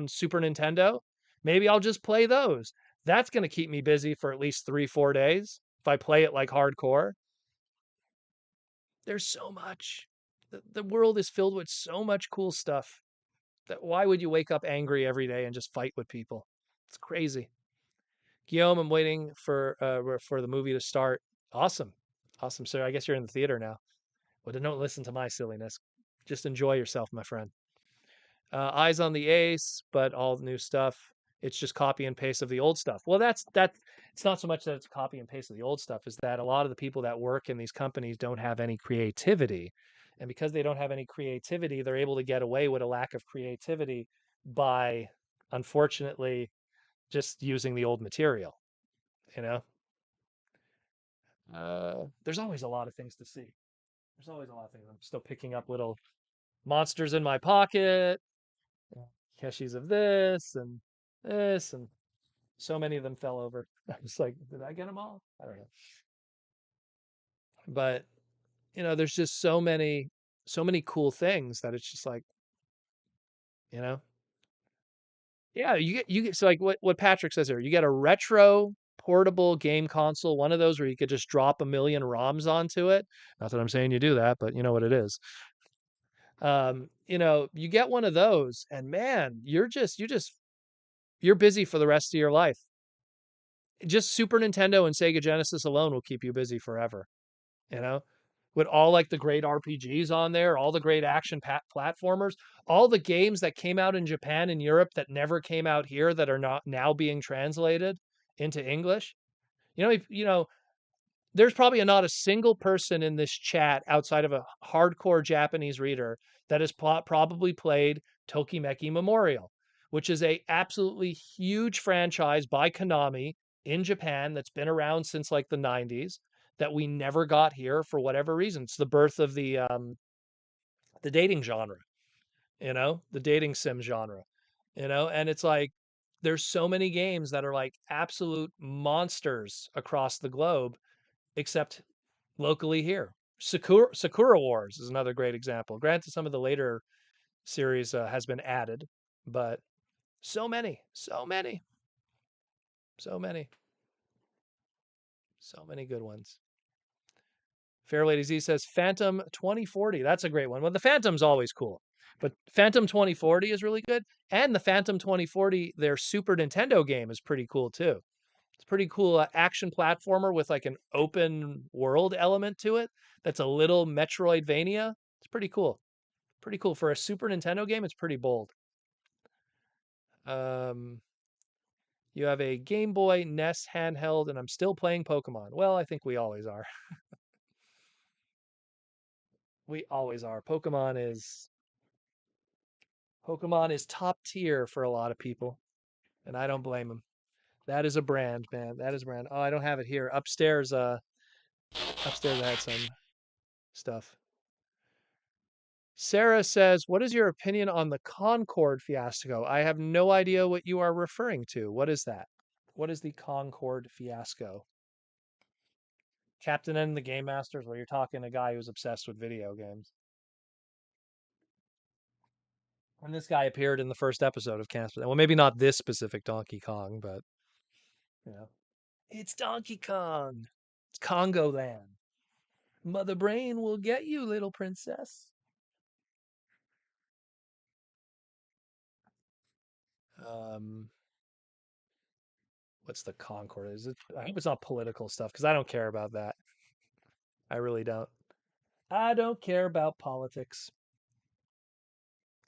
Speaker 1: Super Nintendo. Maybe I'll just play those. That's going to keep me busy for at least 3, 4 days if I play it like hardcore. There's so much. The world is filled with so much cool stuff. That why would you wake up angry every day and just fight with people? It's crazy. Guillaume, I'm waiting for the movie to start. Awesome, awesome, sir. I guess you're in the theater now. Well, then don't listen to my silliness. Just enjoy yourself, my friend. Eyes on the Ace, but all new stuff. It's just copy and paste of the old stuff. Well, that's that. It's not so much that it's a copy and paste of the old stuff, is that a lot of the people that work in these companies don't have any creativity, and because they don't have any creativity, they're able to get away with a lack of creativity by, unfortunately, just using the old material. You know, there's always a lot of things to see. There's always a lot of things. I'm still picking up little monsters in my pocket, Keshis of this, and so many of them fell over. I was like, did I get them all? I don't know. But there's just so many cool things that it's just like, you know, yeah, you get so like what Patrick says here. You get a retro portable game console, one of those where you could just drop a million ROMs onto it. Not that I'm saying you do that, but you know what it is. You get one of those, and man, you're busy for the rest of your life. Just Super Nintendo and Sega Genesis alone will keep you busy forever, you know? With all like the great RPGs on there, all the great action platformers, all the games that came out in Japan and Europe that never came out here that are not now being translated into English. There's probably not a single person in this chat outside of a hardcore Japanese reader that has probably played Tokimeki Memorial, which is a absolutely huge franchise by Konami in Japan that's been around since like the 90s that we never got here for whatever reason. It's the birth of the dating genre, the dating sim genre, and it's like there's so many games that are like absolute monsters across the globe except locally here. Sakura Wars is another great example. Granted, some of the later series has been added, but so many, so many, so many, so many good ones. Fair Lady Z says Phantom 2040. That's a great one. Well, the Phantom's always cool, but Phantom 2040 is really good. And the Phantom 2040, their Super Nintendo game, is pretty cool too. It's pretty cool action platformer with like an open world element to it. That's a little Metroidvania. It's pretty cool. Pretty cool for a Super Nintendo game. It's pretty bold. Um, you have a Game Boy NES handheld, and I'm still playing Pokemon. Well, I think we always are. We always are. Pokemon is top tier for a lot of people, and I don't blame them. That is a brand, man. That is a brand. Oh, I don't have it here. Upstairs, upstairs I had some stuff. Sarah says, "What is your opinion on the Concord fiasco?" I have no idea what you are referring to. What is that? What is the Concord fiasco? Captain and the Game Masters, where you're talking a guy who's obsessed with video games. And this guy appeared in the first episode of Casper. Well, maybe not this specific Donkey Kong, but it's Donkey Kong. It's Congo Land. Mother Brain will get you, little princess. Um, what's the Concord? Is it? I hope it's not political stuff because I don't care about that. I really don't. I don't care about politics.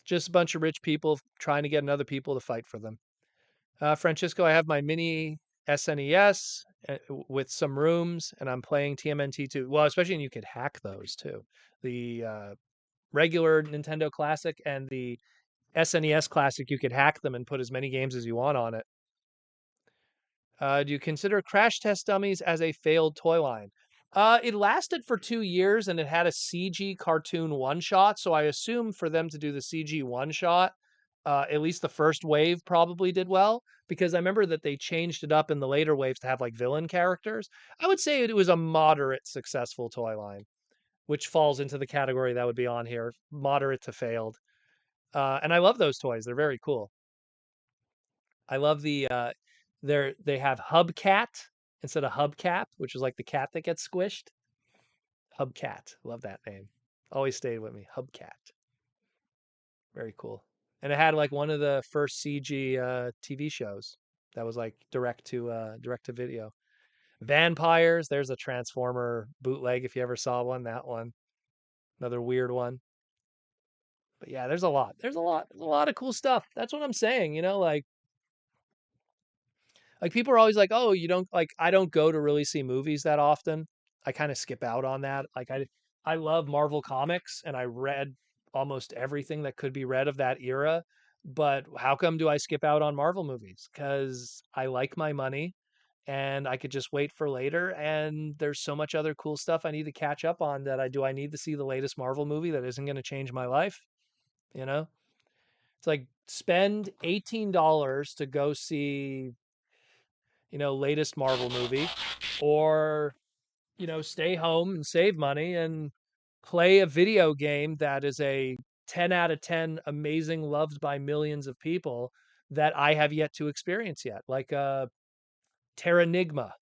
Speaker 1: Just a bunch of rich people trying to get other people to fight for them. Francisco, I have my mini SNES with some rooms, and I'm playing TMNT2. Well, especially and you could hack those too. The regular Nintendo Classic and the SNES Classic, you could hack them and put as many games as you want on it. Do you consider Crash Test Dummies as a failed toy line? It lasted for 2 years and it had a CG cartoon one shot. So I assume for them to do the CG one shot, at least the first wave probably did well because I remember that they changed it up in the later waves to have like villain characters. I would say it was a moderate successful toy line, which falls into the category that would be on here, moderate to failed. And I love those toys. They're very cool. I love they have Hubcat instead of Hubcap, which is like the cat that gets squished. Hubcat. Love that name. Always stayed with me. Hubcat. Very cool. And it had like one of the first CG TV shows that was like direct to video. Vampires, there's a Transformer bootleg if you ever saw one, that one. Another weird one. But yeah, there's a lot. There's a lot of cool stuff. That's what I'm saying, like people are always like, "Oh, you don't like I don't go to really see movies that often." I kind of skip out on that. I love Marvel comics and I read almost everything that could be read of that era, but how come do I skip out on Marvel movies? Cuz I like my money and I could just wait for later and there's so much other cool stuff I need to catch up on that I need to see the latest Marvel movie that isn't going to change my life, you know? It's like spend $18 to go see latest Marvel movie, or, stay home and save money and play a video game that is a 10 out of 10 amazing, loved by millions of people that I have yet to experience yet, like Terranigma,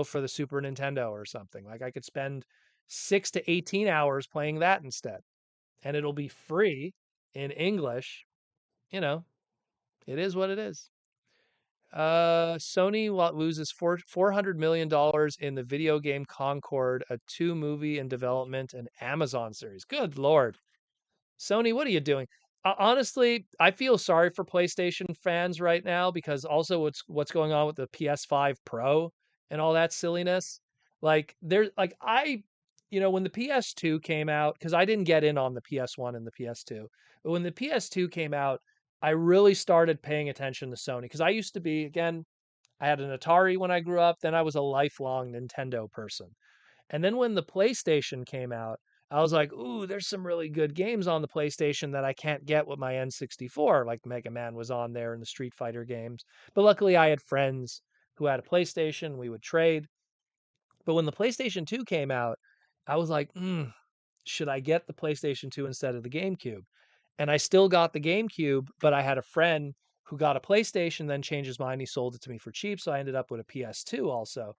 Speaker 1: for the Super Nintendo or something. Like I could spend 6 to 18 hours playing that instead, and it'll be free in English. You know, it is what it is. Sony loses $400 million in the video game Concord, a two-movie in development and Amazon series. Good Lord. Sony, what are you doing? Honestly, I feel sorry for PlayStation fans right now because also what's going on with the PS5 Pro and all that silliness. Like there's like when the PS2 came out, because I didn't get in on the PS1 and the PS2, but when the PS2 came out, I really started paying attention to Sony because I used to be, again, I had an Atari when I grew up, then I was a lifelong Nintendo person. And then when the PlayStation came out, I was like, "Ooh, there's some really good games on the PlayStation that I can't get with my N64." Like Mega Man was on there and the Street Fighter games. But luckily I had friends who had a PlayStation, we would trade. But when the PlayStation 2 came out, I was like, should I get the PlayStation 2 instead of the GameCube?" And I still got the GameCube, but I had a friend who got a PlayStation, then changed his mind. He sold it to me for cheap. So I ended up with a PS2 also.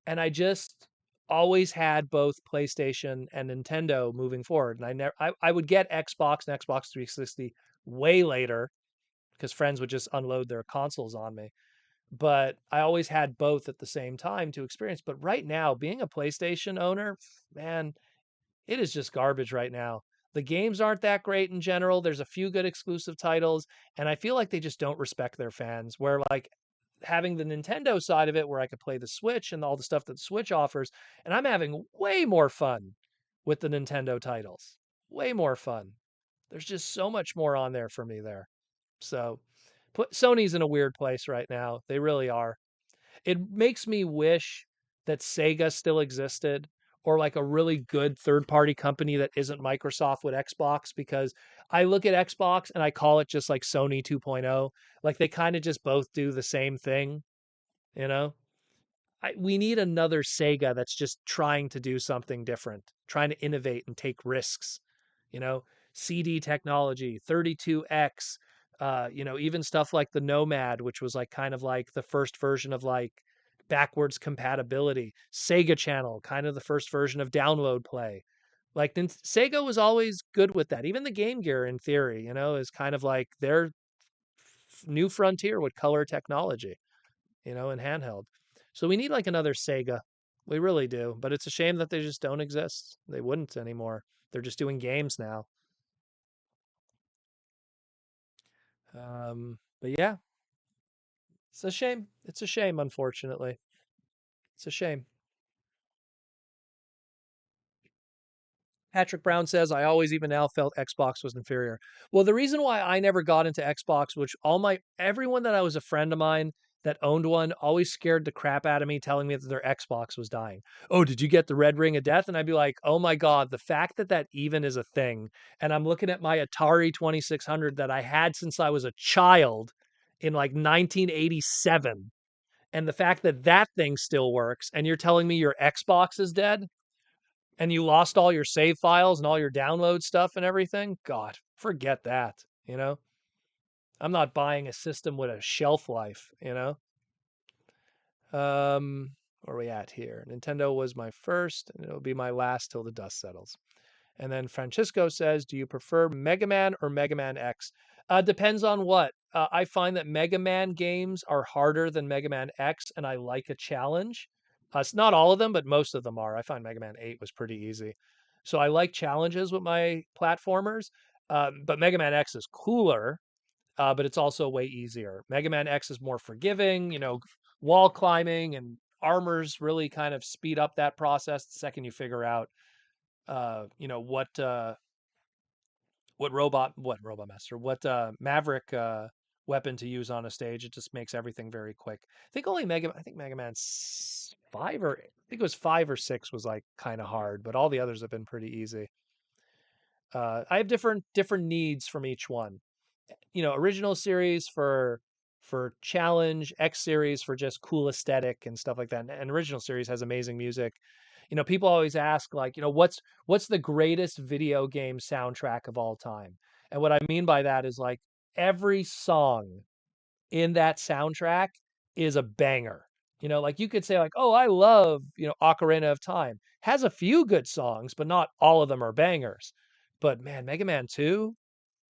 Speaker 1: And I just always had both PlayStation and Nintendo moving forward. And I would get Xbox and Xbox 360 way later because friends would just unload their consoles on me. But I always had both at the same time to experience. But right now, being a PlayStation owner, man, it is just garbage right now. The games aren't that great in general. There's a few good exclusive titles, and I feel like they just don't respect their fans. Where like having the Nintendo side of it where I could play the Switch and all the stuff that the Switch offers, and I'm having way more fun with the Nintendo titles. Way more fun. There's just so much more on there for me there. So, Sony's in a weird place right now. They really are. It makes me wish that Sega still existed or like a really good third party company that isn't Microsoft with Xbox because I look at Xbox and I call it just like Sony 2.0. Like they kind of just both do the same thing, you know? We need another Sega that's just trying to do something different, trying to innovate and take risks. You know, CD technology, 32X, even stuff like the Nomad, which was like kind of like the first version of like backwards compatibility. Sega Channel, kind of the first version of download play. Like Sega was always good with that. Even the Game Gear, in theory, is kind of like their new frontier with color technology, in handheld. So we need like another Sega. We really do. But it's a shame that they just don't exist. They wouldn't anymore. They're just doing games now. But yeah, It's a shame. It's a shame, unfortunately. It's a shame. Patrick Brown says, I always, even now, felt Xbox was inferior. Well, the reason why I never got into Xbox, which everyone that I was a friend of mine that owned one always scared the crap out of me, telling me that their Xbox was dying. Oh, did you get the red ring of death? And I'd be like, oh my God, the fact that that even is a thing. And I'm looking at my Atari 2600 that I had since I was a child in like 1987. And the fact that that thing still works, and you're telling me your Xbox is dead? And you lost all your save files and all your download stuff and everything, God, forget that, you know? I'm not buying a system with a shelf life, you know? Where are we at here? Nintendo was my first, and it'll be my last till the dust settles. And then Francisco says, "Do you prefer Mega Man or Mega Man X?" Depends on what. I find that Mega Man games are harder than Mega Man X, and I like a challenge. It's not all of them, but most of them are. I find Mega Man 8 was pretty easy. So I like challenges with my platformers. But Mega Man X is cooler, but it's also way easier. Mega Man X is more forgiving, wall climbing and armors really kind of speed up that process the second you figure out what robot master, what maverick weapon to use on a stage. It just makes everything very quick. I think Mega Man 5, or I think it was 5 or 6 was like kind of hard, but all the others have been pretty easy. I have different needs from each one. Original series for challenge, X series for just cool aesthetic and stuff like that. And original series has amazing music. People always ask, like, what's the greatest video game soundtrack of all time? And what I mean by that is, like, every song in that soundtrack is a banger. Like, you could say, like, oh, I love, Ocarina of Time. Has a few good songs, but not all of them are bangers. But man, Mega Man 2,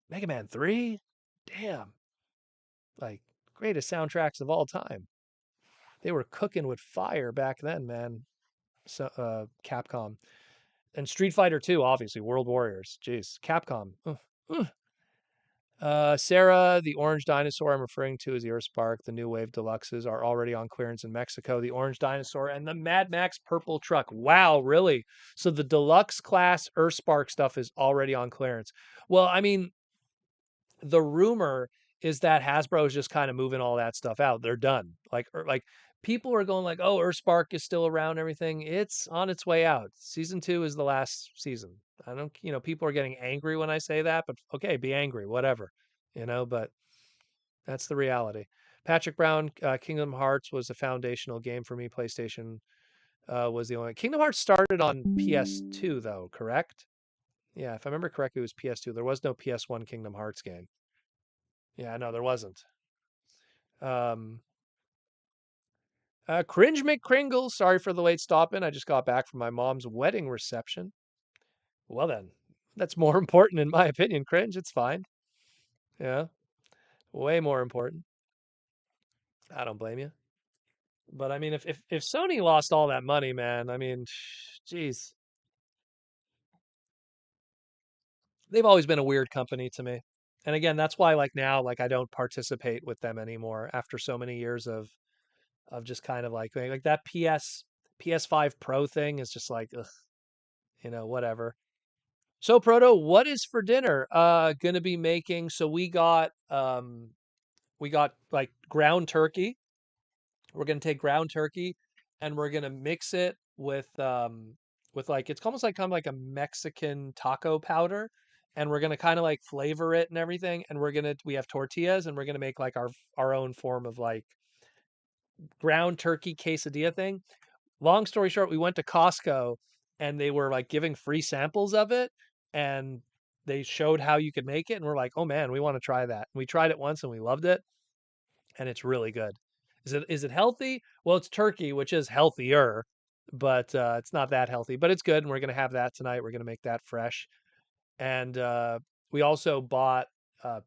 Speaker 1: Mega Man 3, damn, like, greatest soundtracks of all time. They were cooking with fire back then, man. So Capcom. And Street Fighter 2, obviously, World Warriors. Jeez, Capcom. Ugh, ugh. Sarah, the orange dinosaur I'm referring to is the Earthspark. The new wave deluxes are already on clearance in Mexico. The orange dinosaur and the Mad Max purple truck. Wow, really? So the deluxe class Earthspark stuff is already on clearance. Well, I mean, the rumor is that Hasbro is just kind of moving all that stuff out. They're done. Like people are going like, "Oh, Earthspark is still around and everything." It's on its way out. Season 2 is the last season. I don't, people are getting angry when I say that, but okay, be angry, whatever. But that's the reality. Patrick Brown, Kingdom Hearts was a foundational game for me. PlayStation was the only. Kingdom Hearts started on PS2 though, correct? Yeah, if I remember correctly, it was PS2. There was no PS1 Kingdom Hearts game. Yeah, no, there wasn't. Um, Cringe McCringle, sorry for the late stop in. I just got back from my mom's wedding reception. Well, then, that's more important in my opinion. Cringe, it's fine. Yeah, way more important. I don't blame you. But I mean, if Sony lost all that money, man, I mean, geez, they've always been a weird company to me. And again, that's why, like, now, like, I don't participate with them anymore after so many years of just kind of like that PS5 Pro thing is just like, ugh, whatever. So Proto, what is for dinner? Gonna be making, so we got like ground turkey. We're gonna take ground turkey and we're gonna mix it with like, it's almost like kind of like a Mexican taco powder, and we're gonna kind of like flavor it and everything, and we have tortillas, and we're gonna make like our own form of like ground turkey quesadilla thing. Long story short, we went to Costco and they were like giving free samples of it, and they showed how you could make it, and we're like, "Oh man, we want to try that." We tried it once and we loved it, and it's really good. Is it healthy? Well, it's turkey, which is healthier, but it's not that healthy, but it's good, and we're going to have that tonight. We're going to make that fresh. And we also bought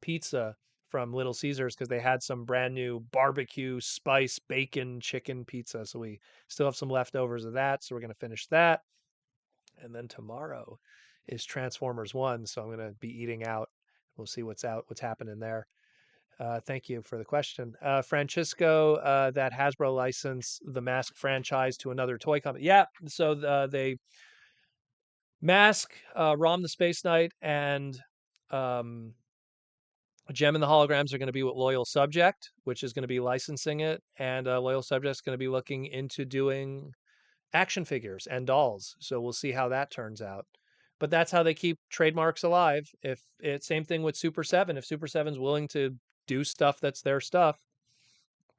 Speaker 1: pizza from Little Caesars because they had some brand new barbecue spice bacon chicken pizza. So we still have some leftovers of that. So we're going to finish that. And then tomorrow is Transformers 1. So I'm going to be eating out. We'll see what's happening there. Thank you for the question. Francisco, that Hasbro license the Mask franchise to another toy company. Yeah, so they Mask, Rom the Space Knight, and um, Gem and the Holograms are going to be with Loyal Subject, which is going to be licensing it, and Loyal Subject is going to be looking into doing action figures and dolls. So we'll see how that turns out. But that's how they keep trademarks alive. If it's same thing with Super 7, if Super Seven's willing to do stuff that's their stuff,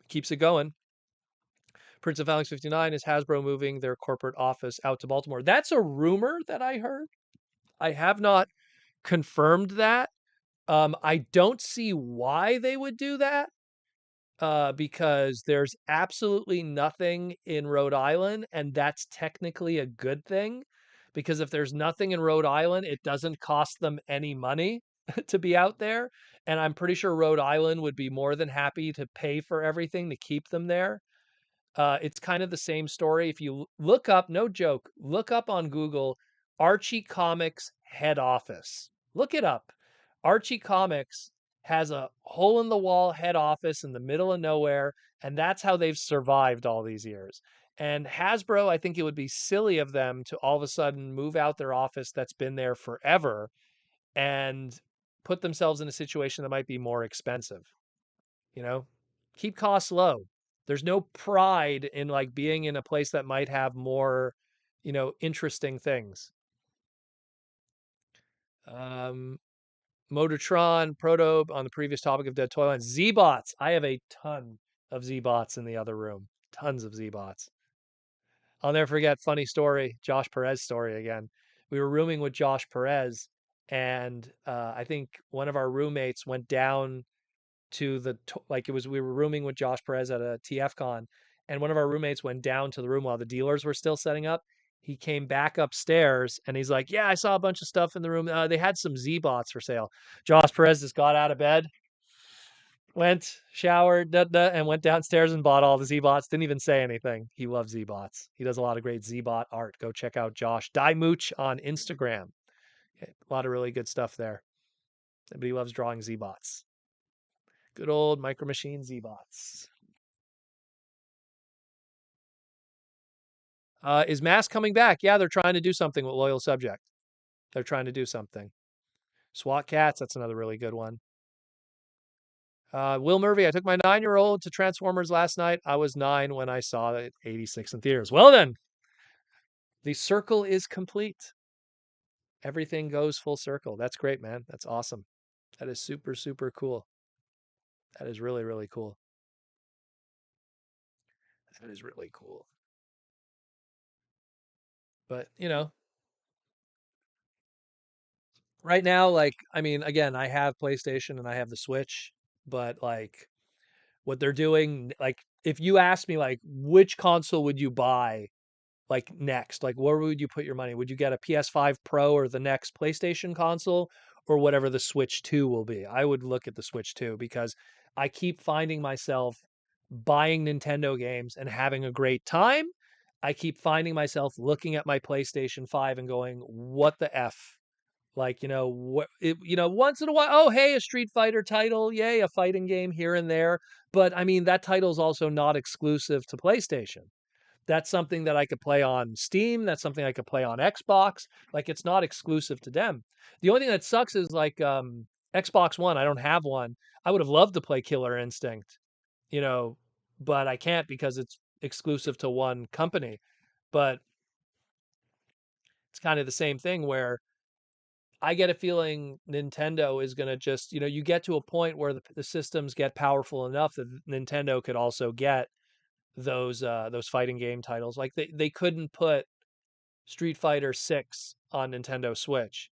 Speaker 1: keeps it going. Prince of Phalanx 59 is Hasbro moving their corporate office out to Baltimore. That's a rumor that I heard. I have not confirmed that. I don't see why they would do that, because there's absolutely nothing in Rhode Island, and that's technically a good thing. Because if there's nothing in Rhode Island, it doesn't cost them any money to be out there. And I'm pretty sure Rhode Island would be more than happy to pay for everything to keep them there. It's kind of the same story. If you look up, no joke, look up on Google Archie Comics head office. Look it up. Archie Comics has a hole in the wall head office in the middle of nowhere, and that's how they've survived all these years. And Hasbro, I think it would be silly of them to all of a sudden move out their office that's been there forever and put themselves in a situation that might be more expensive. You know, keep costs low. There's no pride in like being in a place that might have more, interesting things. Um, Motortron, Proto on the previous topic of Dead Toyland, Z-Bots. I have a ton of Z-Bots in the other room. Tons of Z-Bots. I'll never forget, funny story, Josh Perez story again. We were rooming with Josh Perez, and I think one of our roommates went down to like it was we were rooming with Josh Perez at a TF con, and one of our roommates went down to the room while the dealers were still setting up. He came back upstairs and he's like, "Yeah, I saw a bunch of stuff in the room. They had some Z-Bots for sale." Josh Perez just got out of bed, went, showered, and went downstairs and bought all the Z-Bots. Didn't even say anything. He loves Z-Bots. He does a lot of great Z-Bot art. Go check out Josh Mooch on Instagram. A lot of really good stuff there. But he loves drawing Z-Bots. Good old Micro Machine Z-Bots. Is Mass coming back? Yeah, they're trying to do something with Loyal Subject. They're trying to do something. SWAT Cats, that's another really good one. Will Murphy, I took my 9-year-old to Transformers last night. I was 9 when I saw it, 86 in theaters. Well then, the circle is complete. Everything goes full circle. That's great, man. That's awesome. That is super, super cool. That is really, really cool. That is really cool. But, right now, like, I mean, again, I have PlayStation and I have the Switch, but like what they're doing, like, if you ask me, like, which console would you buy, like, next? Like, where would you put your money? Would you get a PS5 Pro or the next PlayStation console or whatever the Switch 2 will be? I would look at the Switch 2 because I keep finding myself buying Nintendo games and having a great time. I keep finding myself looking at my PlayStation 5 and going, what the F? Like, once in a while, oh, hey, a Street Fighter title, yay, a fighting game here and there. But I mean, that title's also not exclusive to PlayStation. That's something that I could play on Steam. That's something I could play on Xbox. Like, it's not exclusive to them. The only thing that sucks is like Xbox One. I don't have one. I would have loved to play Killer Instinct, you know, but I can't because it's exclusive to one company. But it's kind of the same thing where I get a feeling Nintendo is going to just, you get to a point where the systems get powerful enough that Nintendo could also get those fighting game titles. Like they couldn't put Street Fighter 6 on Nintendo Switch,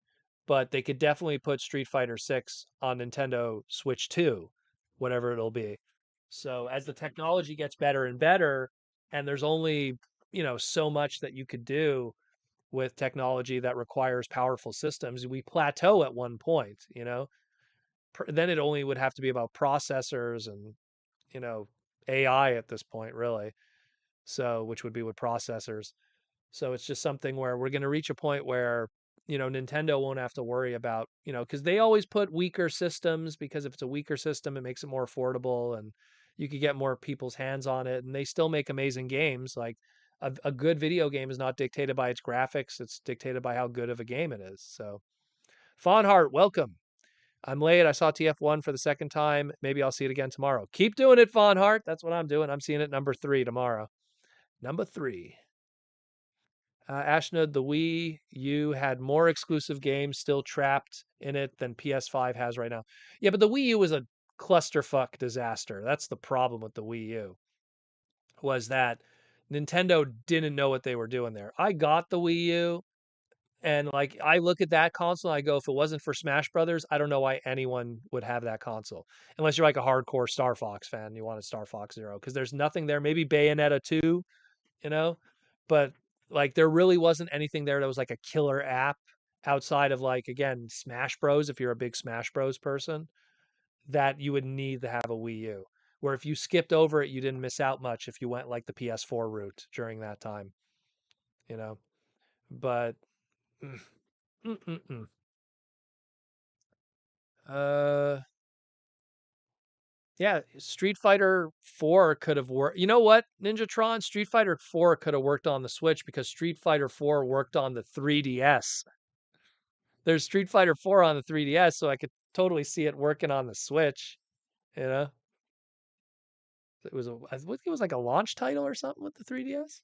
Speaker 1: but they could definitely put Street Fighter 6 on Nintendo Switch 2, whatever it'll be. So as the technology gets better and better, and there's only, so much that you could do with technology that requires powerful systems, we plateau at one point, then it only would have to be about processors and, you know, AI at this point, really. So, which would be with processors. So it's just something where we're going to reach a point where Nintendo won't have to worry about, because they always put weaker systems, because if it's a weaker system, it makes it more affordable and you could get more people's hands on it. And they still make amazing games. Like a good video game is not dictated by its graphics, it's dictated by how good of a game it is. So, Fawn Heart, welcome. I'm late. I saw TF1 for the second time. Maybe I'll see it again tomorrow. Keep doing it, Fawn Heart. That's what I'm doing. I'm seeing it number 3 tomorrow. Number 3. Ashnod, the Wii U had more exclusive games still trapped in it than PS5 has right now. Yeah, but the Wii U was a clusterfuck disaster. That's the problem with the Wii U, was that Nintendo didn't know what they were doing there. I got the Wii U, and like I look at that console, I go, if it wasn't for Smash Brothers, I don't know why anyone would have that console, unless you're like a hardcore Star Fox fan. You wanted Star Fox Zero because there's nothing there. Maybe Bayonetta 2, you know? But like there really wasn't anything there that was like a killer app outside of like again Smash Bros. If you're a big Smash Bros. Person, that you would need to have a Wii U. Where if you skipped over it, you didn't miss out much if you went like the PS4 route during that time, you know. But mm, mm, mm, mm. uh yeah, Street Fighter 4 could have worked. You know what, Ninjatron? Street Fighter 4 could have worked on the Switch because Street Fighter 4 worked on the 3DS. There's Street Fighter 4 on the 3DS, so I could totally see it working on the Switch, you know? I think it was like a launch title or something with the 3DS.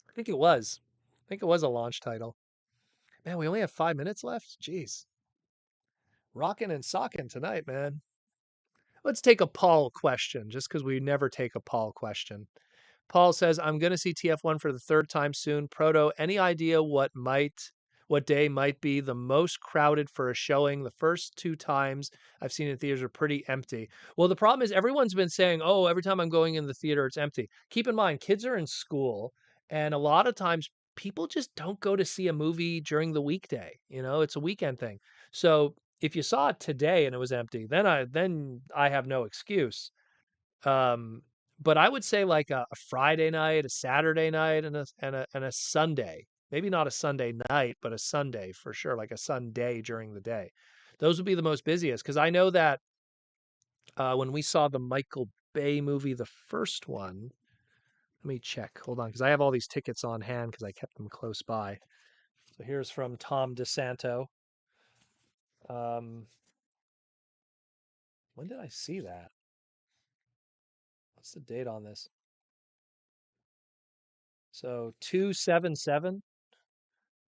Speaker 1: I think it was. I think it was a launch title. Man, we only have 5 minutes left. Jeez. Rockin' and sockin' tonight, man. Let's take a Paul question, just because we never take a Paul question. Paul says, I'm going to see TF1 for the third time soon. Proto, any idea what day might be the most crowded for a showing? The first 2 times I've seen in theaters are pretty empty. Well, the problem is everyone's been saying, oh, every time I'm going in the theater, it's empty. Keep in mind, kids are in school, and a lot of times people just don't go to see a movie during the weekday. It's a weekend thing. So if you saw it today and it was empty, then I have no excuse. Um, but I would say like a Friday night, a Saturday night, and a Sunday. Maybe not a Sunday night, but a Sunday for sure, like a Sunday during the day. Those would be the most busiest because I know that when we saw the Michael Bay movie, the first one, let me check. Hold on, because I have all these tickets on hand because I kept them close by. So here's from Tom DeSanto. Um, when did I see that? What's the date on this? So 2/7/7.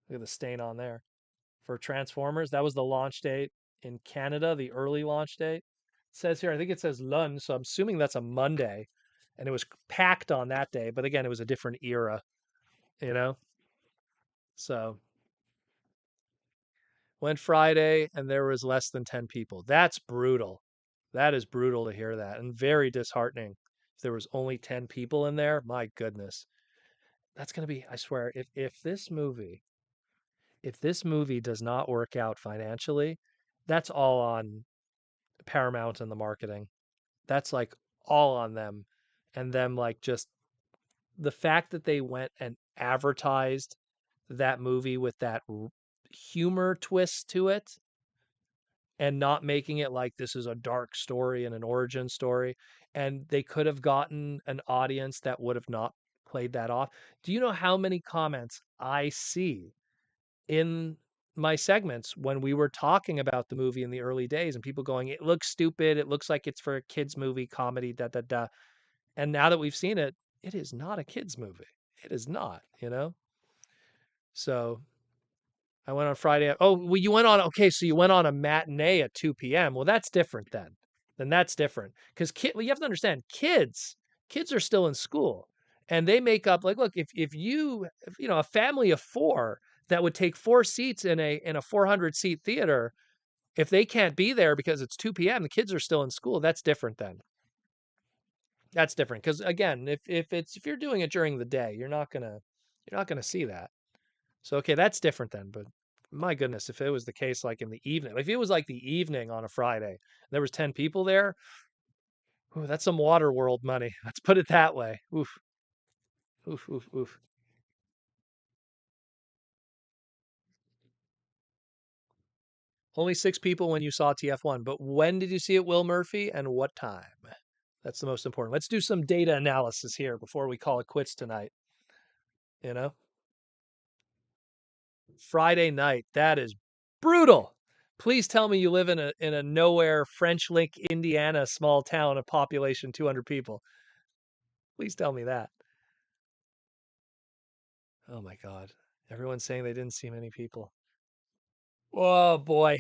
Speaker 1: Look at the stain on there. For Transformers. That was the launch date in Canada, the early launch date. It says here, I think it says Lund, so I'm assuming that's a Monday. And it was packed on that day, but again, it was a different era, you know? So went Friday and there was less than 10 people. That's brutal. That is brutal to hear that and very disheartening. If there was only 10 people in there, my goodness. That's going to be, I swear, if this movie does not work out financially, that's all on Paramount and the marketing. That's like all on them. And them like just the fact that they went and advertised that movie with that humor twist to it and not making it like this is a dark story and an origin story. And they could have gotten an audience that would have not played that off. Do you know how many comments I see in my segments when we were talking about the movie in the early days and people going, it looks stupid. It looks like it's for a kids movie comedy, da, da, da. And now that we've seen it, it is not a kids movie. It is not. So I went on Friday. Oh, well, okay. So you went on a matinee at 2 p.m. Well, that's different then. Then that's different. Because well, you have to understand, kids are still in school and they make up like, look, if a family of four that would take 4 seats in a 400 seat theater, if they can't be there because it's 2 p.m., the kids are still in school. That's different then. That's different because again, if you're doing it during the day, you're not gonna see that. So okay, that's different then. But my goodness, if it was the case like in the evening, if it was like the evening on a Friday, there was 10 people there, ooh, that's some water world money. Let's put it that way. Oof, oof, oof, oof. Only 6 people when you saw TF1, but when did you see it, Will Murphy, and what time? That's the most important. Let's do some data analysis here before we call it quits tonight, you know? Friday night. That is brutal. Please tell me you live in a nowhere French Lick, Indiana small town of population 200 people. Please tell me that. Oh my God. Everyone's saying they didn't see many people. Oh boy.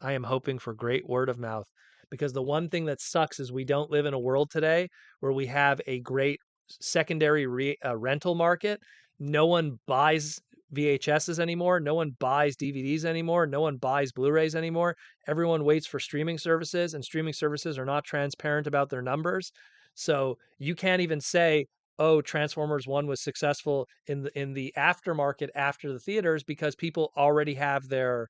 Speaker 1: I am hoping for great word of mouth because the one thing that sucks is we don't live in a world today where we have a great secondary rental market. No one buys VHSs anymore. No one buys DVDs anymore. No one buys Blu-rays anymore. Everyone waits for streaming services, and streaming services are not transparent about their numbers. So you can't even say, "Oh, Transformers 1 was successful in the aftermarket after the theaters," because people already have their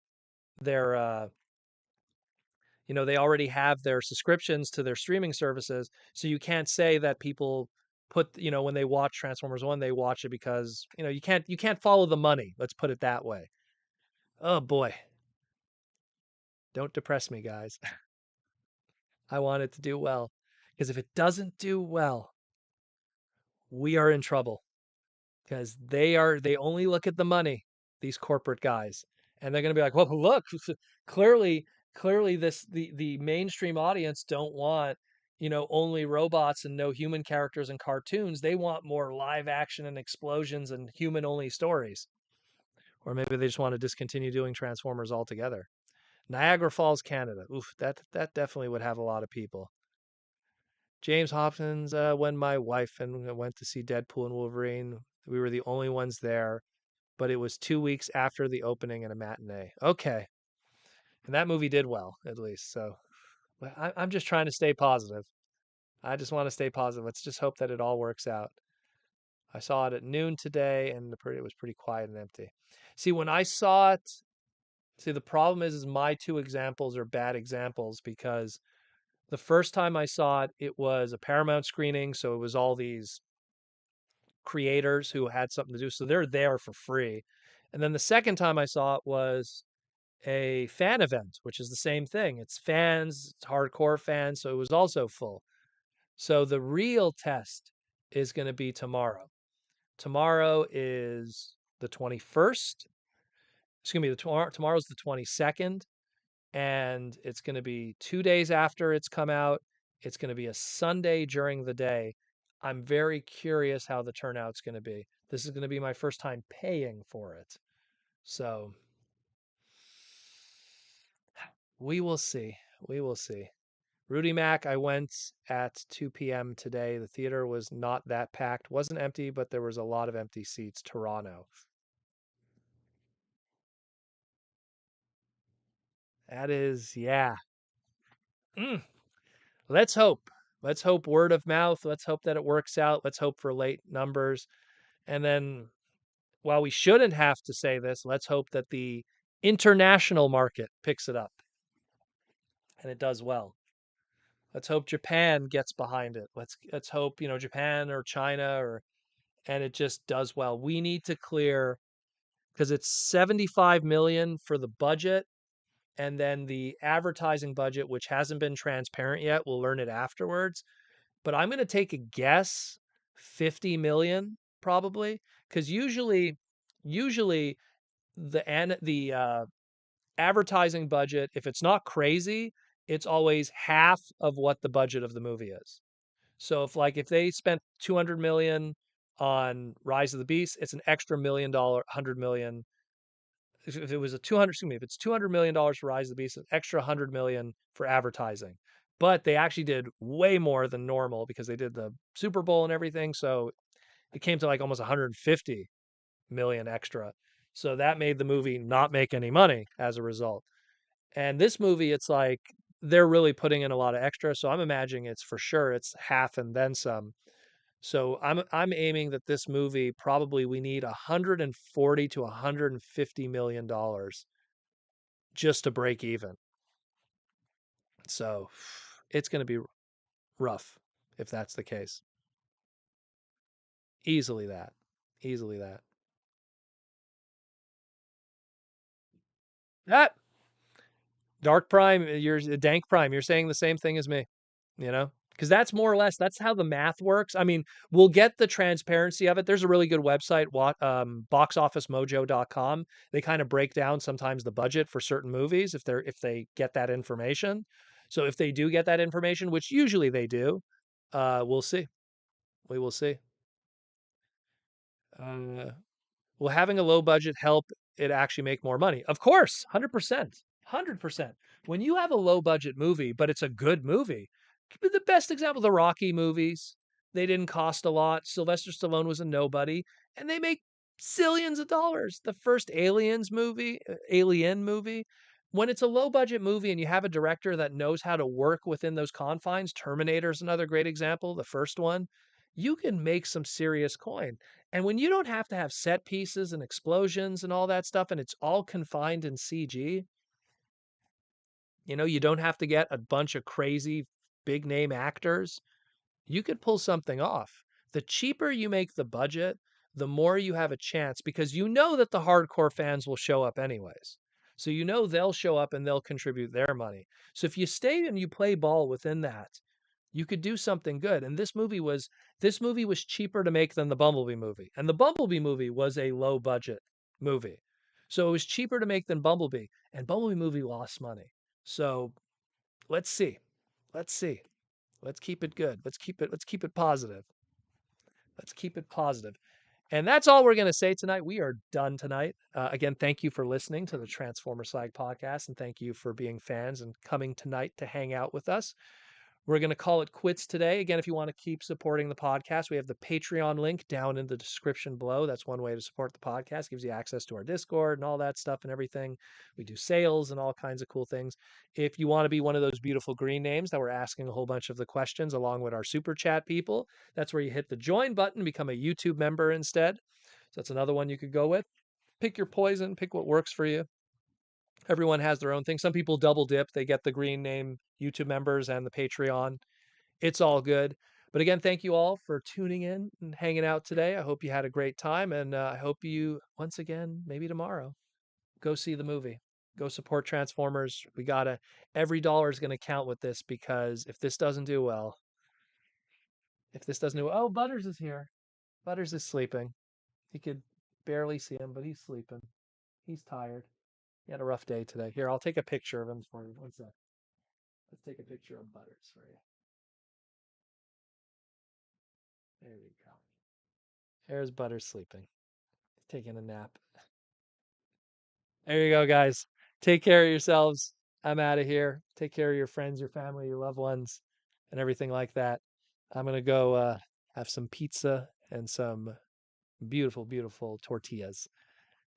Speaker 1: they already have their subscriptions to their streaming services. So you can't say that people when they watch Transformers 1, they watch it because, you can't follow the money. Let's put it that way. Oh boy. Don't depress me, guys. I want it to do well. Because if it doesn't do well, we are in trouble. Because they only look at the money, these corporate guys, and they're going to be like, well, look, clearly the mainstream audience don't want only robots and no human characters and cartoons. They want more live action and explosions and human only stories. Or maybe they just want to discontinue doing Transformers altogether. Niagara Falls, Canada. Oof, that definitely would have a lot of people. James Hopkins, when my wife and went to see Deadpool and Wolverine, we were the only ones there, but it was 2 weeks after the opening and a matinee. Okay. And that movie did well, at least. So I'm just trying to stay positive. I just want to stay positive. Let's just hope that it all works out. I saw it at noon today, and it was pretty quiet and empty. See, when I saw it, the problem is my two examples are bad examples because the first time I saw it, it was a Paramount screening, so it was all these creators who had something to do, so they're there for free. And then the second time I saw it was a fan event, which is the same thing. It's fans, it's hardcore fans, so it was also full. So the real test is going to be tomorrow. Tomorrow is the 21st. It's going to be tomorrow's the 22nd, and it's going to be 2 days after it's come out. It's going to be a Sunday during the day. I'm very curious how the turnout's going to be. This is going to be my first time paying for it. So we will see. We will see. Rudy Mack, I went at 2 p.m. today. The theater was not that packed. Wasn't empty, but there was a lot of empty seats. Toronto. That is, yeah. Mm. Let's hope. Let's hope word of mouth. Let's hope that it works out. Let's hope for late numbers. And then, while we shouldn't have to say this, let's hope that the international market picks it up and it does well. Let's hope Japan gets behind it. Let's hope, Japan or China and it just does well. We need to clear because it's 75 million for the budget and then the advertising budget which hasn't been transparent yet. We'll learn it afterwards. But I'm going to take a guess 50 million probably because usually the advertising budget, if it's not crazy, it's always half of what the budget of the movie is. So if they spent 200 million on Rise of the Beast, it's an extra $1 million, 100 million. If it was a 200, excuse me, if it's $200 million for Rise of the Beast, an extra 100 million for advertising. But they actually did way more than normal because they did the Super Bowl and everything. So it came to like almost 150 million extra. So that made the movie not make any money as a result. And this movie, it's like they're really putting in a lot of extra. So I'm imagining it's for sure it's half and then some. So I'm aiming that this movie probably we need 140 to 150 million dollars just to break even. So it's going to be rough if that's the case. Easily that. Easily that. That Dark Prime, you're Dank Prime. You're saying the same thing as me, you know? Because that's more or less that's how the math works. I mean, we'll get the transparency of it. There's a really good website, boxofficemojo.com. They kind of break down sometimes the budget for certain movies if they get that information. So if they do get that information, which usually they do, we'll see. We will see. Uh, Will having a low budget help it actually make more money? Of course, 100%. 100%. When you have a low budget movie, but it's a good movie, the best example, the Rocky movies, they didn't cost a lot. Sylvester Stallone was a nobody, and they make zillions of dollars. The first Alien movie, when it's a low budget movie and you have a director that knows how to work within those confines, Terminator's another great example, the first one, you can make some serious coin. And when you don't have to have set pieces and explosions and all that stuff, and it's all confined in CG, you don't have to get a bunch of crazy big name actors. You could pull something off. The cheaper you make the budget, the more you have a chance because you know that the hardcore fans will show up anyways. So you know they'll show up and they'll contribute their money. So if you stay and you play ball within that, you could do something good. And this movie was cheaper to make than the Bumblebee movie. And the Bumblebee movie was a low budget movie. So it was cheaper to make than Bumblebee. And Bumblebee movie lost money. So let's see. Let's see. Let's keep it good. Let's keep it positive. Let's keep it positive. And that's all we're going to say tonight. We are done tonight. Again, thank you for listening to the Transformer Slag podcast, and thank you for being fans and coming tonight to hang out with us. We're going to call it quits today. Again, if you want to keep supporting the podcast, we have the Patreon link down in the description below. That's one way to support the podcast. Gives you access to our Discord and all that stuff and everything. We do sales and all kinds of cool things. If you want to be one of those beautiful green names that we're asking a whole bunch of the questions along with our super chat people, that's where you hit the join button, become a YouTube member instead. So that's another one you could go with. Pick your poison, pick what works for you. Everyone has their own thing. Some people double dip. They get the green name YouTube members and the Patreon. It's all good. But again, thank you all for tuning in and hanging out today. I hope you had a great time. And I hope you, once again, maybe tomorrow, go see the movie. Go support Transformers. Every dollar is going to count with this because if this doesn't do well, oh, Butters is here. Butters is sleeping. You could barely see him, but he's sleeping. He's tired. He had a rough day today. Here, I'll take a picture of him for you. One sec. Let's take a picture of Butters for you. There we go. There's Butters sleeping. He's taking a nap. There you go, guys. Take care of yourselves. I'm out of here. Take care of your friends, your family, your loved ones, and everything like that. I'm going to go have some pizza and some beautiful, beautiful tortillas.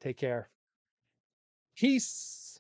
Speaker 1: Take care. Peace.